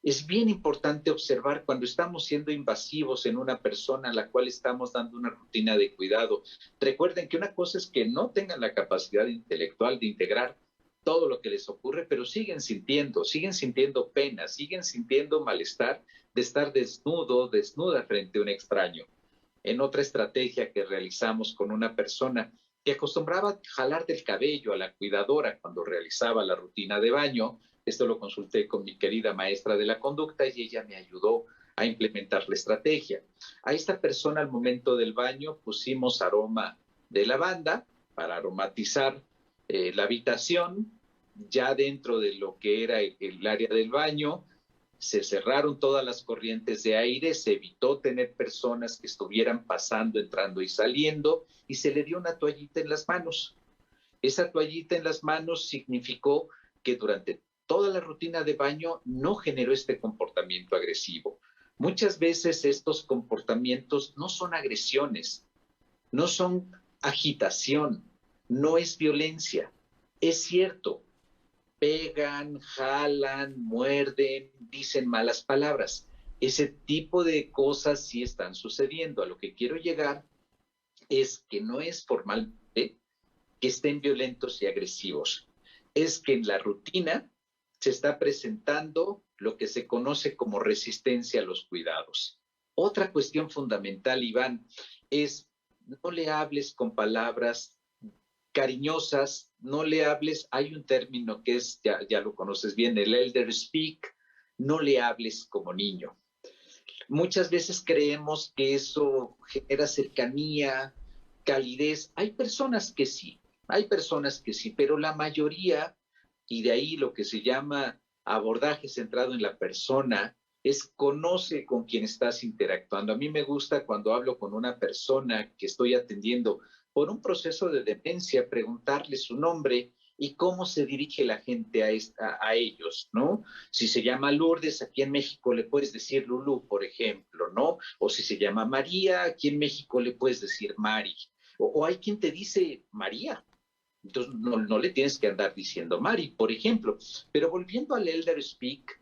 Es bien importante observar cuando estamos siendo invasivos en una persona a la cual estamos dando una rutina de cuidado. Recuerden que una cosa es que no tengan la capacidad intelectual de integrar todo lo que les ocurre, pero siguen sintiendo pena, siguen sintiendo malestar de estar desnudo, desnuda frente a un extraño. En otra estrategia que realizamos con una persona que acostumbraba jalar del cabello a la cuidadora cuando realizaba la rutina de baño, esto lo consulté con mi querida maestra de la conducta y ella me ayudó a implementar la estrategia. A esta persona al momento del baño pusimos aroma de lavanda para aromatizar la habitación. Ya dentro de lo que era el área del baño, se cerraron todas las corrientes de aire, se evitó tener personas que estuvieran pasando, entrando y saliendo, y se le dio una toallita en las manos. Esa toallita en las manos significó que durante toda la rutina de baño no generó este comportamiento agresivo. Muchas veces estos comportamientos no son agresiones, no son agitación, no es violencia. Es cierto, pegan, jalan, muerden, dicen malas palabras. Ese tipo de cosas sí están sucediendo. A lo que quiero llegar es que no es formalmente que estén violentos y agresivos. Es que en la rutina se está presentando lo que se conoce como resistencia a los cuidados. Otra cuestión fundamental, Iván, es no le hables con palabras cariñosas, no le hables, hay un término que es, ya lo conoces bien, el elder speak, no le hables como niño. Muchas veces creemos que eso genera cercanía, calidez. Hay personas que sí, pero la mayoría, y de ahí lo que se llama abordaje centrado en la persona, es conoce con quien estás interactuando. A mí me gusta cuando hablo con una persona que estoy atendiendo por un proceso de demencia, preguntarle su nombre y cómo se dirige la gente a ellos, ¿no? Si se llama Lourdes, aquí en México le puedes decir Lulú, por ejemplo, ¿no? O si se llama María, aquí en México le puedes decir Mari. O hay quien te dice María, entonces no le tienes que andar diciendo Mari, por ejemplo. Pero volviendo al Elder Speak,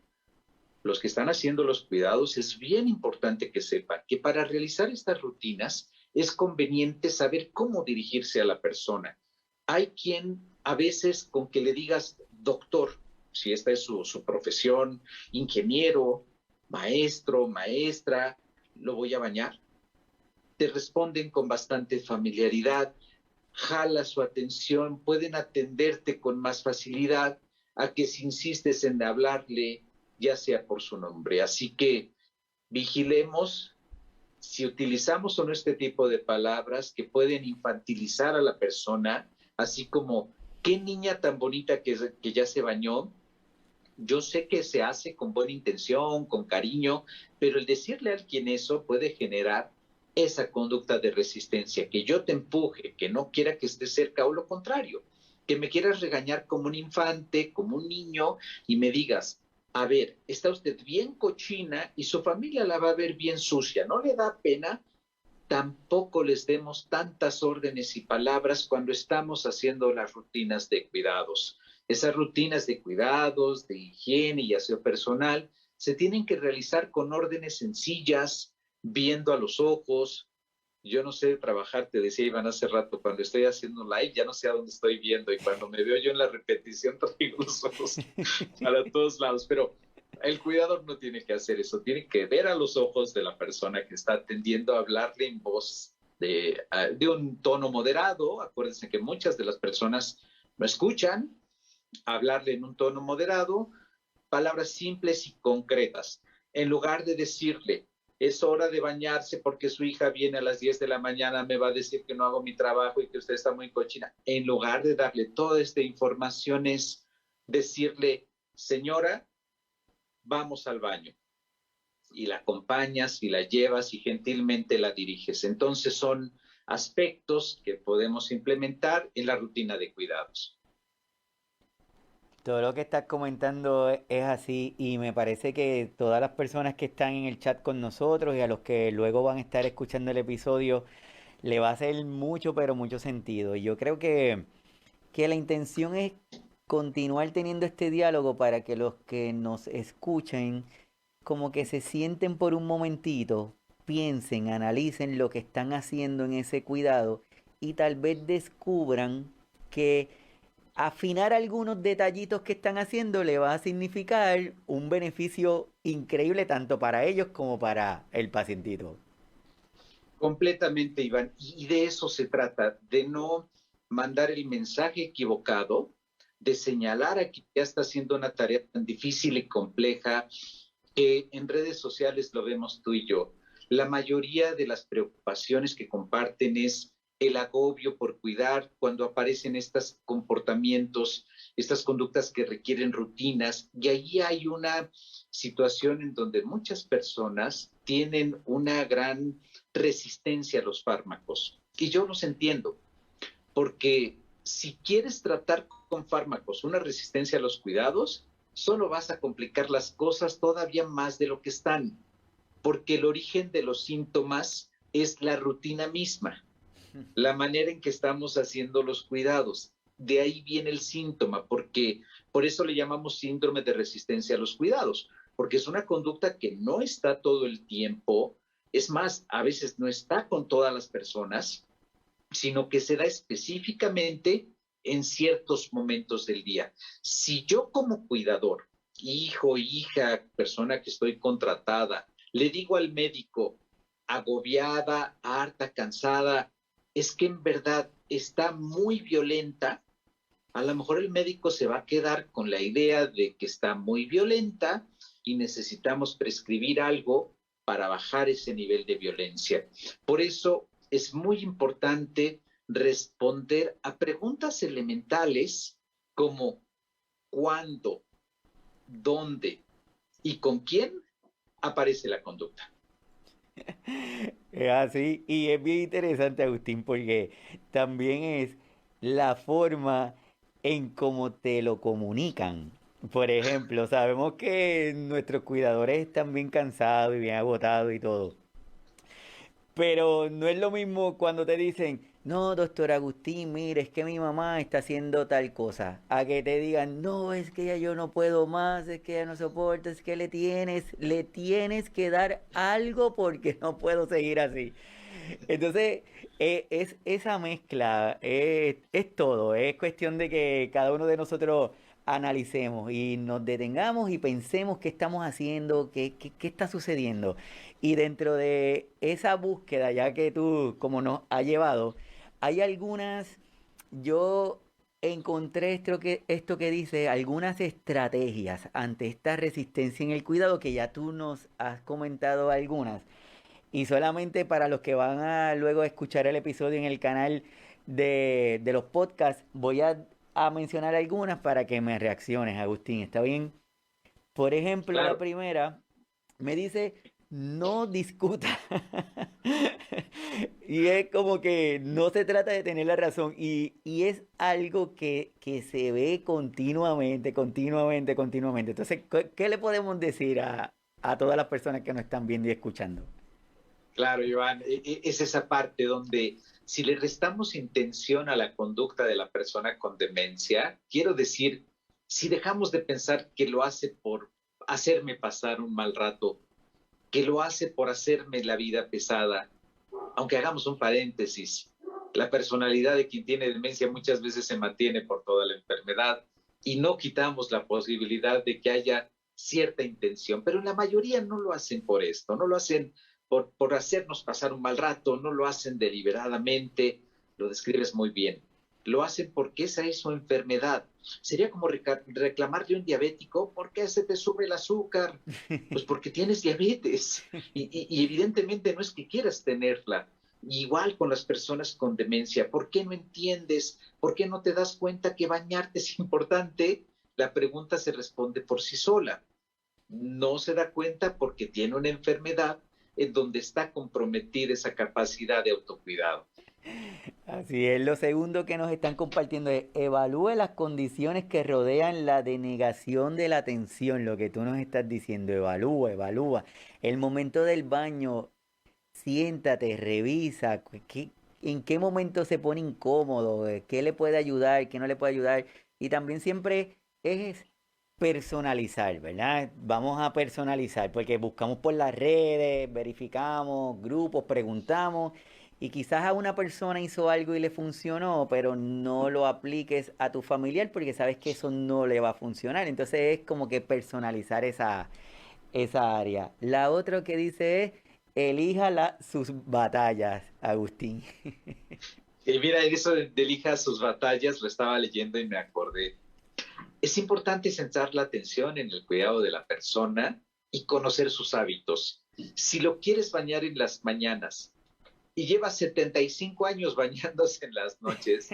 los que están haciendo los cuidados, es bien importante que sepan que para realizar estas rutinas es conveniente saber cómo dirigirse a la persona. Hay quien a veces con que le digas doctor, si esta es su profesión, ingeniero, maestro, maestra, lo voy a bañar, te responden con bastante familiaridad, jala su atención, pueden atenderte con más facilidad a que si insistes en hablarle, ya sea por su nombre. Así que vigilemos si utilizamos o no este tipo de palabras que pueden infantilizar a la persona, así como, qué niña tan bonita que ya se bañó. Yo sé que se hace con buena intención, con cariño, pero el decirle a alguien eso puede generar esa conducta de resistencia, que yo te empuje, que no quiera que esté cerca o lo contrario, que me quieras regañar como un infante, como un niño y me digas, a ver, está usted bien cochina y su familia la va a ver bien sucia, ¿no le da pena? Tampoco les demos tantas órdenes y palabras cuando estamos haciendo las rutinas de cuidados. Esas rutinas de cuidados, de higiene y aseo personal se tienen que realizar con órdenes sencillas, viendo a los ojos. Yo no sé trabajar, te decía Iván hace rato, cuando estoy haciendo live ya no sé a dónde estoy viendo y cuando me veo yo en la repetición traigo los ojos para todos lados, pero el cuidador no tiene que hacer eso, tiene que ver a los ojos de la persona que está atendiendo, hablarle en voz de un tono moderado. Acuérdense que muchas de las personas no escuchan, hablarle en un tono moderado, palabras simples y concretas. En lugar de decirle, es hora de bañarse porque su hija viene a las 10 de la mañana, me va a decir que no hago mi trabajo y que usted está muy cochina. En lugar de darle toda esta información, es decirle, señora, vamos al baño. Y la acompañas y la llevas y gentilmente la diriges. Entonces son aspectos que podemos implementar en la rutina de cuidados. Todo lo que estás comentando es así y me parece que todas las personas que están en el chat con nosotros y a los que luego van a estar escuchando el episodio le va a hacer mucho, pero mucho sentido. Y yo creo que la intención es continuar teniendo este diálogo para que los que nos escuchen como que se sienten por un momentito, piensen, analicen lo que están haciendo en ese cuidado y tal vez descubran que afinar algunos detallitos que están haciendo le va a significar un beneficio increíble tanto para ellos como para el pacientito. Completamente, Iván. Y de eso se trata, de no mandar el mensaje equivocado, de señalar a quien ya está haciendo una tarea tan difícil y compleja que en redes sociales lo vemos tú y yo. La mayoría de las preocupaciones que comparten es el agobio por cuidar cuando aparecen estos comportamientos, estas conductas que requieren rutinas, y ahí hay una situación en donde muchas personas tienen una gran resistencia a los fármacos. Y yo los entiendo, porque si quieres tratar con fármacos una resistencia a los cuidados, solo vas a complicar las cosas todavía más de lo que están, porque el origen de los síntomas es la rutina misma, la manera en que estamos haciendo los cuidados. De ahí viene el síntoma, porque por eso le llamamos síndrome de resistencia a los cuidados, porque es una conducta que no está todo el tiempo, es más, a veces no está con todas las personas, sino que se da específicamente en ciertos momentos del día. Si yo como cuidador, hijo, hija, persona que estoy contratada, le digo al médico, agobiada, harta, cansada, es que en verdad está muy violenta, a lo mejor el médico se va a quedar con la idea de que está muy violenta y necesitamos prescribir algo para bajar ese nivel de violencia. Por eso es muy importante responder a preguntas elementales como cuándo, dónde y con quién aparece la conducta. Es así, y es bien interesante, Agustín, porque también es la forma en cómo te lo comunican. Por ejemplo, sabemos que nuestros cuidadores están bien cansados y bien agotados y todo. Pero no es lo mismo cuando te dicen, no, doctor Agustín, mire, es que mi mamá está haciendo tal cosa. A que te digan, no, es que ya yo no puedo más, es que ya no soporto, es que le tienes que dar algo porque no puedo seguir así. Entonces, es esa mezcla, es todo, es cuestión de que cada uno de nosotros analicemos y nos detengamos y pensemos qué estamos haciendo, qué está sucediendo. Y dentro de esa búsqueda, ya que tú, como nos ha llevado, hay algunas, yo encontré esto que dice, algunas estrategias ante esta resistencia en el cuidado, que ya tú nos has comentado algunas. Y solamente para los que van a luego escuchar el episodio en el canal de los podcasts, voy a mencionar algunas para que me reacciones, Agustín. ¿Está bien? Por ejemplo, la Claro. primera me dice, no discuta. Y es como que no se trata de tener la razón. Y es algo que se ve continuamente, continuamente, continuamente. Entonces, ¿qué le podemos decir a todas las personas que nos están viendo y escuchando? Claro, Iván, es esa parte donde si le restamos intención a la conducta de la persona con demencia, quiero decir, si dejamos de pensar que lo hace por hacerme pasar un mal rato, que lo hace por hacerme la vida pesada, aunque hagamos un paréntesis, la personalidad de quien tiene demencia muchas veces se mantiene por toda la enfermedad y no quitamos la posibilidad de que haya cierta intención, pero la mayoría no lo hacen por esto, no lo hacen por hacernos pasar un mal rato, no lo hacen deliberadamente, lo describes muy bien. lo hacen porque esa es su enfermedad. Sería como reclamarle a un diabético, ¿por qué se te sube el azúcar? Pues porque tienes diabetes y evidentemente no es que quieras tenerla. Igual con las personas con demencia, ¿por qué no entiendes? ¿Por qué no te das cuenta que bañarte es importante? La pregunta se responde por sí sola. No se da cuenta porque tiene una enfermedad en donde está comprometida esa capacidad de autocuidado. Así es, lo segundo que nos están compartiendo es evalúe las condiciones que rodean la denegación de la atención, lo que tú nos estás diciendo, evalúa, evalúa. El momento del baño, siéntate, revisa, en qué momento se pone incómodo, qué le puede ayudar, qué no le puede ayudar. Y también siempre es personalizar, ¿verdad? Vamos a personalizar, porque buscamos por las redes, verificamos grupos, preguntamos, y quizás a una persona hizo algo y le funcionó, pero no lo apliques a tu familiar porque sabes que eso no le va a funcionar. Entonces es como que personalizar esa área. La otra que dice es, elija sus batallas, Agustín. Y mira, eso de elija sus batallas, lo estaba leyendo y me acordé. Es importante centrar la atención en el cuidado de la persona y conocer sus hábitos. Si lo quieres bañar en las mañanas y llevas 75 años bañándose en las noches,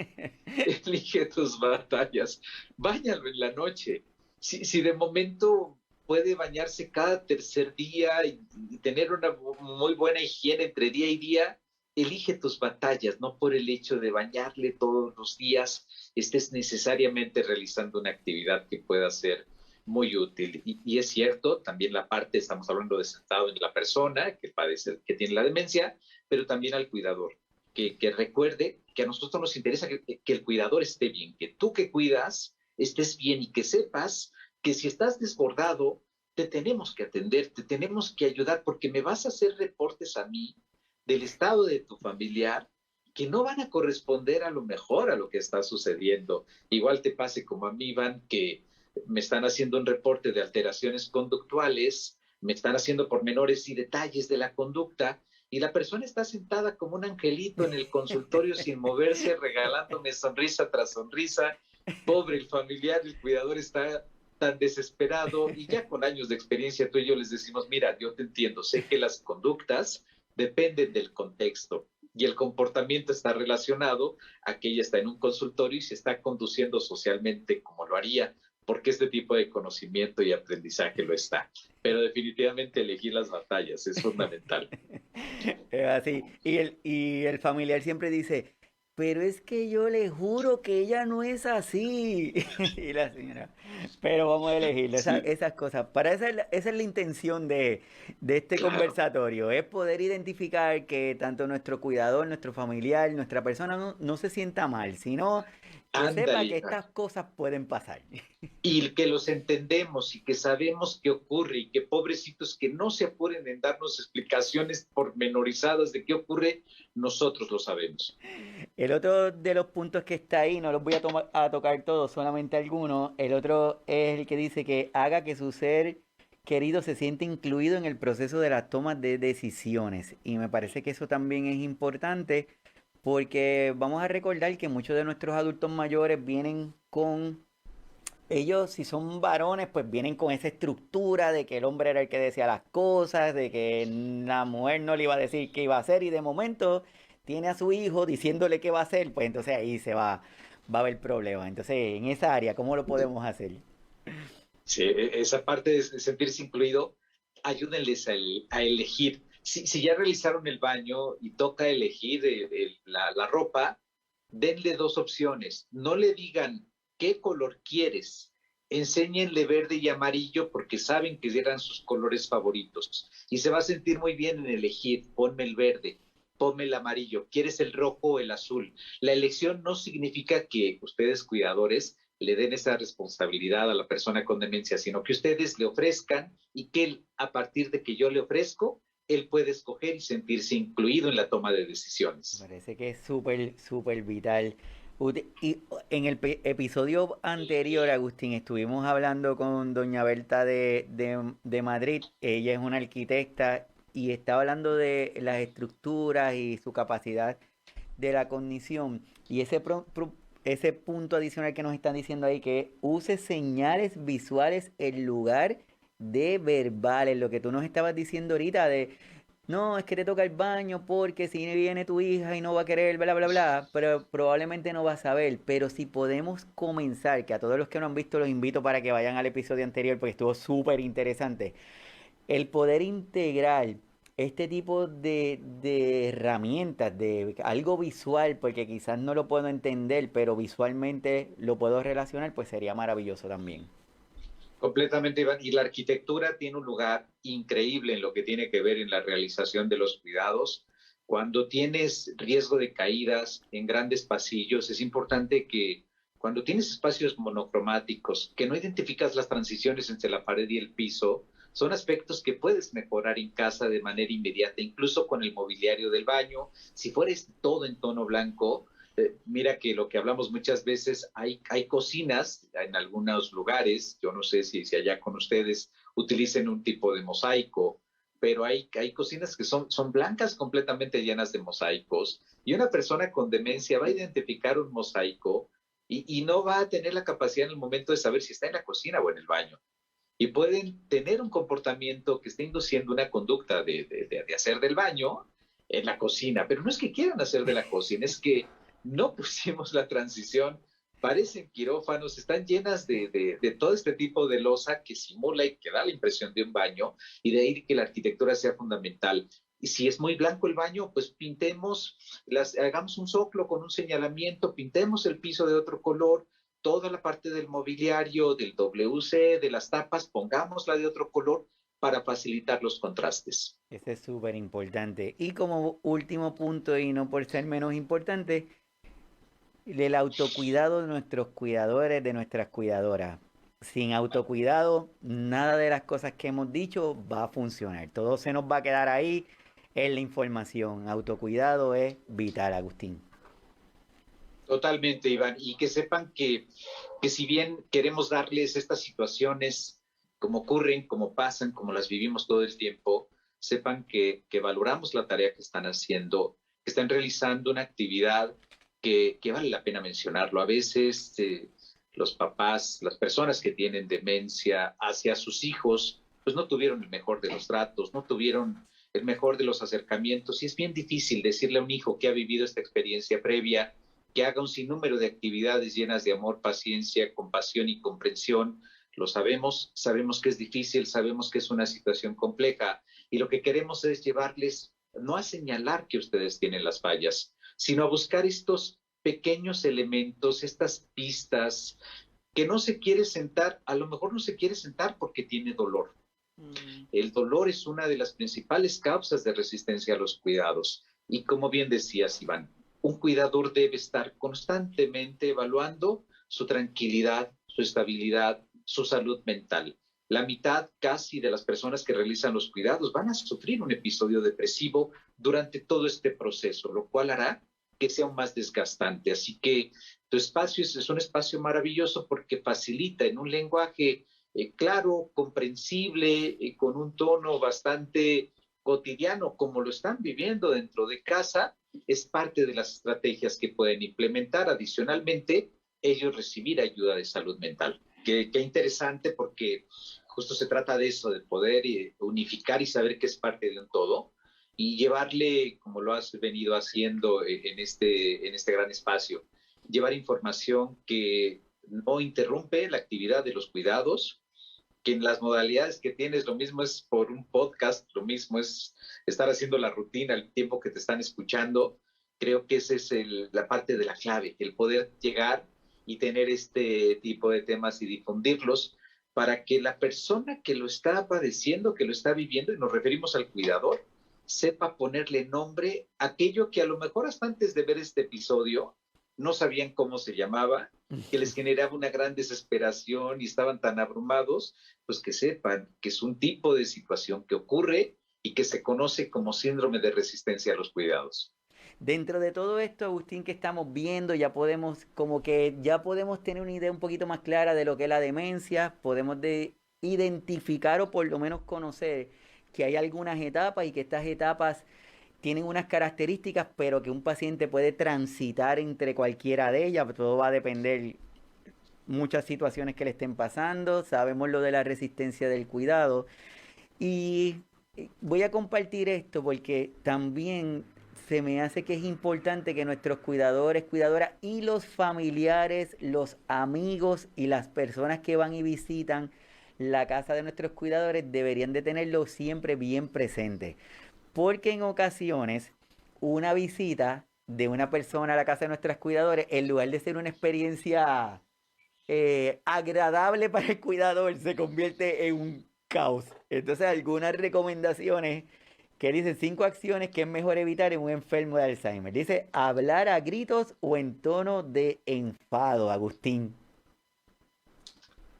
elige tus batallas. Báñalo en la noche. Si de momento puede bañarse cada tercer día y tener una muy buena higiene entre día y día, elige tus batallas, no por el hecho de bañarle todos los días, estés necesariamente realizando una actividad que pueda ser muy útil. Y es cierto, también la parte, estamos hablando de sentado en la persona que padece, que tiene la demencia, pero también al cuidador, que recuerde que a nosotros nos interesa que el cuidador esté bien, que tú que cuidas estés bien y que sepas que si estás desbordado, te tenemos que atender, te tenemos que ayudar porque me vas a hacer reportes a mí del estado de tu familiar que no van a corresponder a lo mejor a lo que está sucediendo. Igual te pase como a mí, Iván, que me están haciendo un reporte de alteraciones conductuales, me están haciendo pormenores y detalles de la conducta, y la persona está sentada como un angelito en el consultorio sin moverse, regalándome sonrisa tras sonrisa. Pobre el familiar, el cuidador está tan desesperado y ya con años de experiencia tú y yo les decimos, mira, yo te entiendo, sé que las conductas dependen del contexto y el comportamiento está relacionado a que ella está en un consultorio y se está conduciendo socialmente como lo haría, porque este tipo de conocimiento y aprendizaje lo está. Pero definitivamente elegir las batallas es fundamental. Es así. Y el familiar siempre dice, pero es que yo le juro que ella no es así. Y la señora, pero vamos a elegir Sí, esas cosas. Para esa es la intención de este claro. conversatorio, es poder identificar que tanto nuestro cuidador, nuestro familiar, nuestra persona no se sienta mal, sino que sepa Ándale, que estas cosas pueden pasar. y que los entendemos y que sabemos qué ocurre y que pobrecitos que no se apuren en darnos explicaciones pormenorizadas de qué ocurre, nosotros lo sabemos. El otro de los puntos que está ahí, no los voy a tocar todos, solamente algunos. El otro es el que dice que haga que su ser querido se siente incluido en el proceso de la toma de decisiones. Y me parece que eso también es importante porque vamos a recordar que muchos de nuestros adultos mayores vienen con ellos, si son varones, pues vienen con esa estructura de que el hombre era el que decía las cosas, de que la mujer no le iba a decir qué iba a hacer y de momento tiene a su hijo diciéndole qué va a hacer, pues entonces ahí va a haber problemas. Entonces, en esa área, ¿cómo lo podemos hacer? Sí, esa parte de sentirse incluido, ayúdenles a elegir. Si ya realizaron el baño y toca elegir la ropa, denle dos opciones. No le digan qué color quieres. Enséñenle verde y amarillo porque saben que eran sus colores favoritos. Y se va a sentir muy bien en elegir. Ponme el verde, ponme el amarillo. ¿Quieres el rojo o el azul? La elección no significa que ustedes, cuidadores, le den esa responsabilidad a la persona con demencia, sino que ustedes le ofrezcan y que él, a partir de que yo le ofrezco, él puede escoger y sentirse incluido en la toma de Me decisiones. parece que es súper, súper vital. Y en el episodio anterior, Agustín, estuvimos hablando con doña Berta de Madrid. Ella es una arquitecta y estaba hablando de las estructuras y su capacidad de la cognición. Y ese punto adicional que nos están diciendo ahí, que use señales visuales en lugar de verbales, lo que tú nos estabas diciendo ahorita de, no, es que te toca el baño porque si viene tu hija y no va a querer, bla, bla, bla, pero probablemente no va a saber. Pero si podemos comenzar, que a todos los que no han visto los invito para que vayan al episodio anterior porque estuvo súper interesante, el poder integrar este tipo de herramientas, de algo visual, porque quizás no lo puedo entender, pero visualmente lo puedo relacionar, pues sería maravilloso también. Completamente, Iván. Y la arquitectura tiene un lugar increíble en lo que tiene que ver en la realización de los cuidados. Cuando tienes riesgo de caídas en grandes pasillos, es importante que cuando tienes espacios monocromáticos, que no identificas las transiciones entre la pared y el piso, son aspectos que puedes mejorar en casa de manera inmediata, incluso con el mobiliario del baño. Si fueres todo en tono blanco, mira que lo que hablamos muchas veces, hay cocinas en algunos lugares, yo no sé si allá con ustedes utilicen un tipo de mosaico, pero hay cocinas que son blancas completamente llenas de mosaicos y una persona con demencia va a identificar un mosaico y no va a tener la capacidad en el momento de saber si está en la cocina o en el baño. Y pueden tener un comportamiento que esté induciendo una conducta de hacer del baño en la cocina, pero no es que quieran hacer de la cocina, es que no pusimos la transición, parecen quirófanos, están llenas de todo este tipo de losa que simula y que da la impresión de un baño, y de ahí que la arquitectura sea fundamental. Y si es muy blanco el baño, pues pintemos, hagamos un zócalo con un señalamiento, pintemos el piso de otro color, toda la parte del mobiliario, del WC, de las tapas, pongámosla de otro color para facilitar los contrastes. Ese es súper importante. Y como último punto, y no por ser menos importante, el autocuidado de nuestros cuidadores, de nuestras cuidadoras. Sin autocuidado, nada de las cosas que hemos dicho va a funcionar. Todo se nos va a quedar ahí en la información. Autocuidado es vital, Agustín. Totalmente, Iván. Y que sepan que si bien queremos darles estas situaciones como ocurren, como pasan, como las vivimos todo el tiempo, sepan que valoramos la tarea que están haciendo, que están realizando una actividad que vale la pena mencionarlo. A veces los papás, las personas que tienen demencia hacia sus hijos, pues no tuvieron el mejor de los tratos, no tuvieron el mejor de los acercamientos. Y es bien difícil decirle a un hijo que ha vivido esta experiencia previa que haga un sinnúmero de actividades llenas de amor, paciencia, compasión y comprensión. Lo sabemos, sabemos que es difícil, sabemos que es una situación compleja y lo que queremos es llevarles no a señalar que ustedes tienen las fallas, sino a buscar estos pequeños elementos, estas pistas que no se quiere sentar, a lo mejor no se quiere sentar porque tiene dolor. El dolor es una de las principales causas de resistencia a los cuidados. Y como bien decías, Iván, un cuidador debe estar constantemente evaluando su tranquilidad, su estabilidad, su salud mental. La mitad casi de las personas que realizan los cuidados van a sufrir un episodio depresivo durante todo este proceso, lo cual hará que sea aún más desgastante. Así que tu espacio es un espacio maravilloso porque facilita en un lenguaje claro, comprensible, con un tono bastante cotidiano, como lo están viviendo dentro de casa, es parte de las estrategias que pueden implementar. Adicionalmente, ellos recibir ayuda de salud mental. Qué interesante porque justo se trata de eso, de poder unificar y saber que es parte de un todo y llevarle, como lo has venido haciendo en este gran espacio, llevar información que no interrumpe la actividad de los cuidados, que en las modalidades que tienes, lo mismo es por un podcast, lo mismo es estar haciendo la rutina, el tiempo que te están escuchando. Creo que esa es la parte de la clave, el poder llegar y tener este tipo de temas y difundirlos para que la persona que lo está padeciendo, que lo está viviendo, y nos referimos al cuidador, sepa ponerle nombre a aquello que a lo mejor hasta antes de ver este episodio no sabían cómo se llamaba, que les generaba una gran desesperación y estaban tan abrumados, pues que sepan que es un tipo de situación que ocurre y que se conoce como síndrome de resistencia a los cuidados. Dentro de todo esto, Agustín, que estamos viendo, ya podemos, como que ya podemos tener una idea un poquito más clara de lo que es la demencia, podemos identificar o por lo menos conocer que hay algunas etapas y que estas etapas tienen unas características, pero que un paciente puede transitar entre cualquiera de ellas. Todo va a depender muchas situaciones que le estén pasando. Sabemos lo de la resistencia del cuidado. Y voy a compartir esto porque también se me hace que es importante que nuestros cuidadores, cuidadoras y los familiares, los amigos y las personas que van y visitan la casa de nuestros cuidadores deberían de tenerlo siempre bien presente. Porque en ocasiones una visita de una persona a la casa de nuestros cuidadores, en lugar de ser una experiencia agradable para el cuidador, se convierte en un caos. Entonces, algunas recomendaciones que dicen 5 acciones que es mejor evitar en un enfermo de Alzheimer. Dice, hablar a gritos o en tono de enfado, Agustín.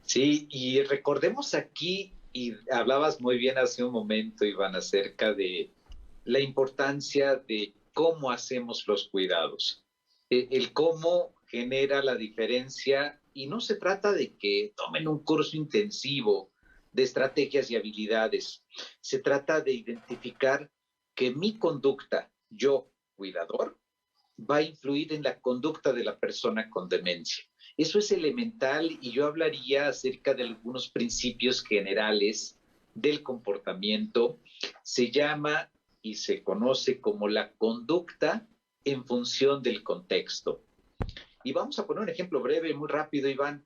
Sí, y recordemos aquí, y hablabas muy bien hace un momento, Iván, acerca de la importancia de cómo hacemos los cuidados. El cómo genera la diferencia y no se trata de que tomen un curso intensivo de estrategias y habilidades. Se trata de identificar que mi conducta, yo, cuidador, va a influir en la conducta de la persona con demencia. Eso es elemental y yo hablaría acerca de algunos principios generales del comportamiento. Se llama y se conoce como la conducta en función del contexto. Y vamos a poner un ejemplo breve, muy rápido, Iván.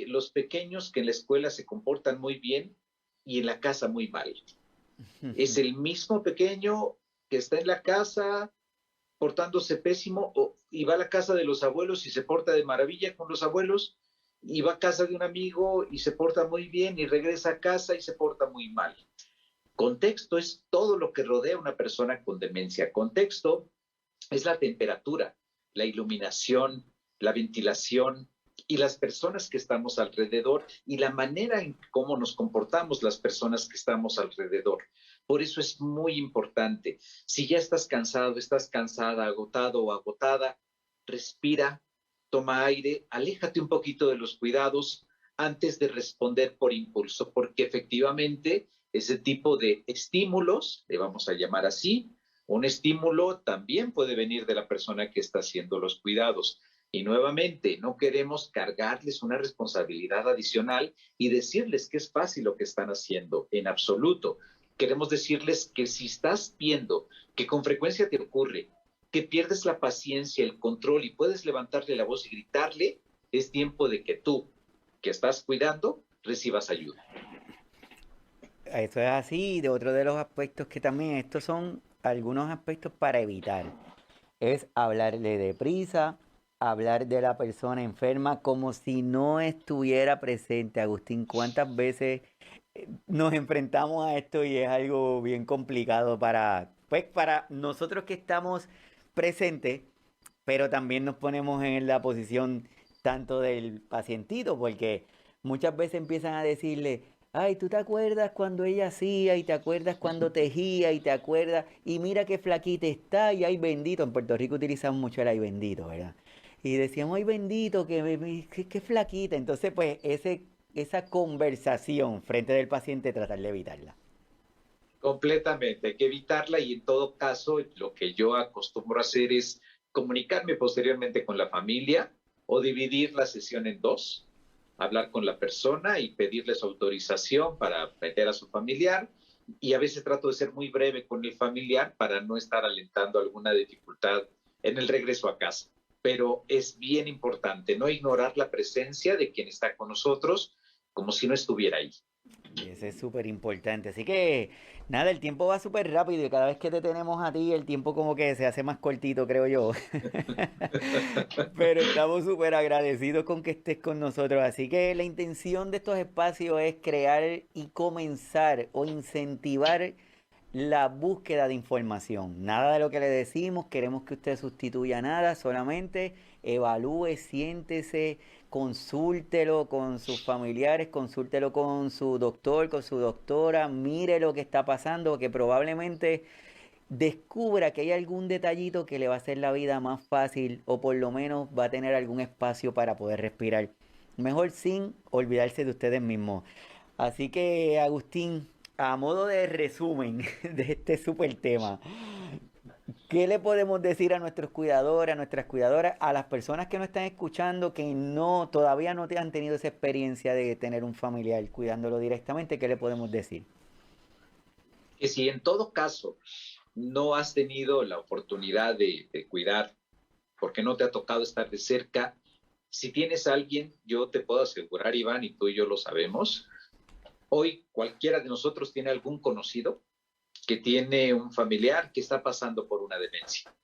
Los pequeños que en la escuela se comportan muy bien y en la casa muy mal. Es el mismo pequeño que está en la casa portándose pésimo y va a la casa de los abuelos y se porta de maravilla con los abuelos y va a casa de un amigo y se porta muy bien y regresa a casa y se porta muy mal. Contexto es todo lo que rodea a una persona con demencia. Contexto es la temperatura, la iluminación, la ventilación y las personas que estamos alrededor y la manera en cómo nos comportamos las personas que estamos alrededor. Por eso es muy importante. Si ya estás cansado, estás cansada, agotado o agotada, respira, toma aire, aléjate un poquito de los cuidados antes de responder por impulso, porque efectivamente ese tipo de estímulos, le vamos a llamar así, un estímulo también puede venir de la persona que está haciendo los cuidados. Y nuevamente, no queremos cargarles una responsabilidad adicional y decirles que es fácil lo que están haciendo, en absoluto. Queremos decirles que si estás viendo que con frecuencia te ocurre, que pierdes la paciencia, el control y puedes levantarle la voz y gritarle, es tiempo de que tú, que estás cuidando, recibas ayuda. Eso es así. De otro de los aspectos que también, estos son algunos aspectos para evitar. Es hablarle deprisa, hablar de la persona enferma como si no estuviera presente. Agustín, ¿cuántas veces nos enfrentamos a esto y es algo bien complicado para, pues, para nosotros que estamos presentes, pero también nos ponemos en la posición tanto del pacientito, porque muchas veces empiezan a decirle, ay, ¿tú te acuerdas cuando ella hacía y te acuerdas cuando tejía y te acuerdas y mira qué flaquita está y ay bendito? En Puerto Rico utilizamos mucho el ay bendito, ¿verdad? Y decíamos, ay bendito, que flaquita. Entonces, pues, esa conversación frente del paciente, tratar de evitarla. Completamente, hay que evitarla y en todo caso lo que yo acostumbro a hacer es comunicarme posteriormente con la familia o dividir la sesión en dos, hablar con la persona y pedirles autorización para meter a su familiar y a veces trato de ser muy breve con el familiar para no estar alentando alguna dificultad en el regreso a casa. Pero es bien importante no ignorar la presencia de quien está con nosotros como si no estuviera ahí. Y eso es súper importante. Así que, nada, el tiempo va súper rápido y cada vez que te tenemos a ti, el tiempo como que se hace más cortito, creo yo. Pero estamos súper agradecidos con que estés con nosotros. Así que la intención de estos espacios es crear y comenzar o incentivar la búsqueda de información. Nada de lo que le decimos, queremos que usted sustituya nada, solamente evalúe, siéntese, consúltelo con sus familiares, consúltelo con su doctor, con su doctora, mire lo que está pasando, que probablemente descubra que hay algún detallito que le va a hacer la vida más fácil o por lo menos va a tener algún espacio para poder respirar. Mejor sin olvidarse de ustedes mismos. Así que, Agustín, a modo de resumen de este súper tema, ¿Qué le podemos decir a nuestros cuidadores, a nuestras cuidadoras, a las personas que nos están escuchando que todavía no han tenido esa experiencia de tener un familiar cuidándolo directamente? ¿Qué le podemos decir? Que si en todo caso no has tenido la oportunidad de cuidar porque no te ha tocado estar de cerca, si tienes a alguien, yo te puedo asegurar, Iván, y tú y yo lo sabemos, hoy cualquiera de nosotros tiene algún conocido que tiene un familiar que está pasando por una demencia.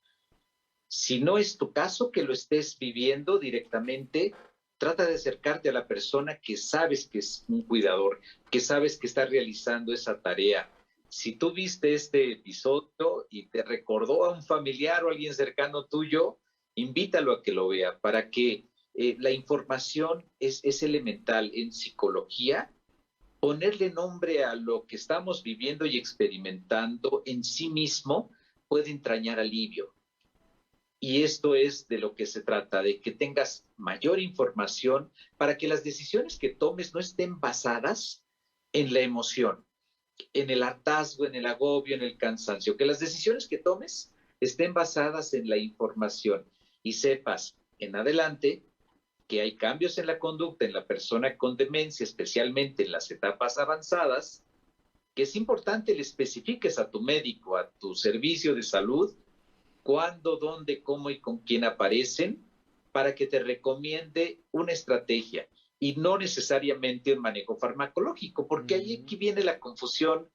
Si no es tu caso, que lo estés viviendo directamente, trata de acercarte a la persona que sabes que es un cuidador, que sabes que está realizando esa tarea. Si tú viste este episodio y te recordó a un familiar o a alguien cercano tuyo, invítalo a que lo vea para que la información es elemental en psicología. Ponerle nombre a lo que estamos viviendo y experimentando en sí mismo puede entrañar alivio. Y esto es de lo que se trata, de que tengas mayor información para que las decisiones que tomes no estén basadas en la emoción, en el hartazgo, en el agobio, en el cansancio. Que las decisiones que tomes estén basadas en la información y sepas en adelante que hay cambios en la conducta en la persona con demencia, especialmente en las etapas avanzadas, que es importante le especifiques a tu médico, a tu servicio de salud, cuándo, dónde, cómo y con quién aparecen, para que te recomiende una estrategia y no necesariamente un manejo farmacológico, porque ahí aquí viene la confusión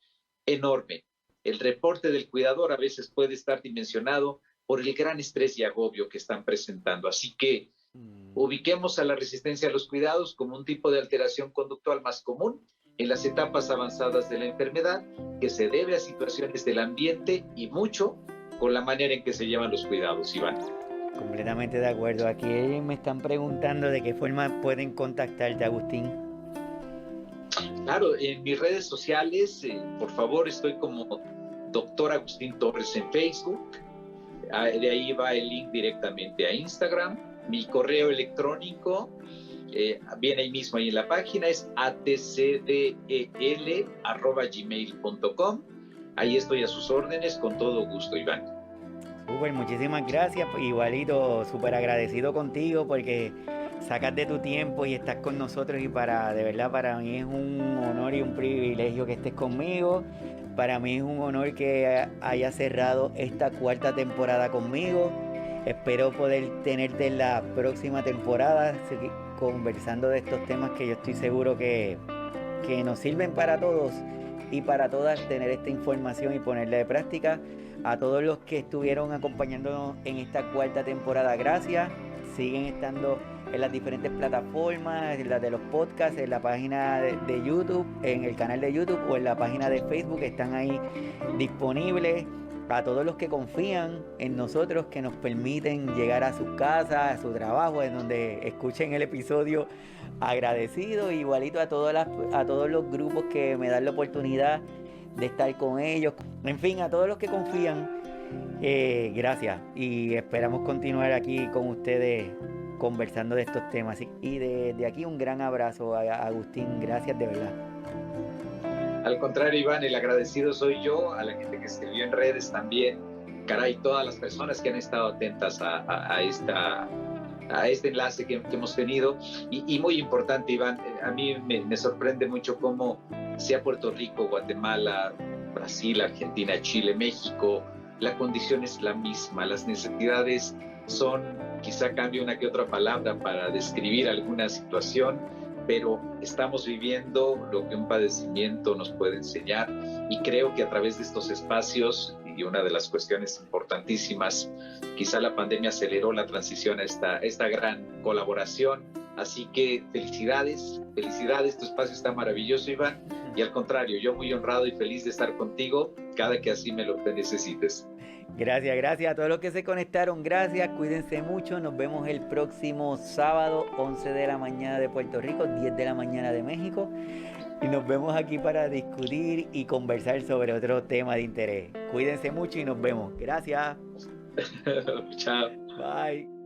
enorme. El reporte del cuidador a veces puede estar dimensionado por el gran estrés y agobio que están presentando. Así que ubiquemos a la resistencia a los cuidados como un tipo de alteración conductual más común en las etapas avanzadas de la enfermedad, que se debe a situaciones del ambiente y mucho con la manera en que se llevan los cuidados, Iván. Completamente de acuerdo. Aquí me están preguntando de qué forma pueden contactarte, Agustín. Claro, en mis redes sociales, por favor, estoy como Dr. Agustín Torres en Facebook. De ahí va el link directamente a Instagram. Mi correo electrónico viene ahí mismo, ahí en la página, es atcdel@gmail.com. Ahí estoy a sus órdenes con todo gusto, Iván. Súper, muchísimas gracias. Igualito, súper agradecido contigo porque sacas de tu tiempo y estás con nosotros y de verdad, para mí es un honor y un privilegio que estés conmigo. Para mí es un honor que hayas cerrado esta 4ª temporada conmigo. Espero poder tenerte en la próxima temporada conversando de estos temas que yo estoy seguro que nos sirven para todos y para todas, tener esta información y ponerla de práctica. A todos los que estuvieron acompañándonos en esta 4ª temporada, gracias. Siguen estando en las diferentes plataformas, en las de los podcasts, en la página de YouTube, en el canal de YouTube o en la página de Facebook, están ahí disponibles. A todos los que confían en nosotros, que nos permiten llegar a sus casas, a su trabajo, en donde escuchen el episodio, agradecido. Igualito a todos los grupos que me dan la oportunidad de estar con ellos. En fin, a todos los que confían, gracias. Y esperamos continuar aquí con ustedes conversando de estos temas. Y de aquí un gran abrazo a Agustín. Gracias de verdad. Al contrario, Iván, el agradecido soy yo, a la gente que escribió en redes también. Caray, todas las personas que han estado atentas a este enlace que hemos tenido. Y muy importante, Iván, a mí me sorprende mucho cómo sea Puerto Rico, Guatemala, Brasil, Argentina, Chile, México, la condición es la misma, las necesidades son, quizá cambie una que otra palabra para describir alguna situación, pero estamos viviendo lo que un padecimiento nos puede enseñar, y creo que a través de estos espacios, y una de las cuestiones importantísimas, quizá la pandemia aceleró la transición a esta gran colaboración. Así que felicidades, tu espacio está maravilloso, Iván, y al contrario, yo muy honrado y feliz de estar contigo cada que así me lo necesites. Gracias a todos los que se conectaron, gracias, cuídense mucho, nos vemos el próximo sábado, 11 de la mañana de Puerto Rico, 10 de la mañana de México, y nos vemos aquí para discutir y conversar sobre otro tema de interés. Cuídense mucho y nos vemos. Gracias. Chao. Bye.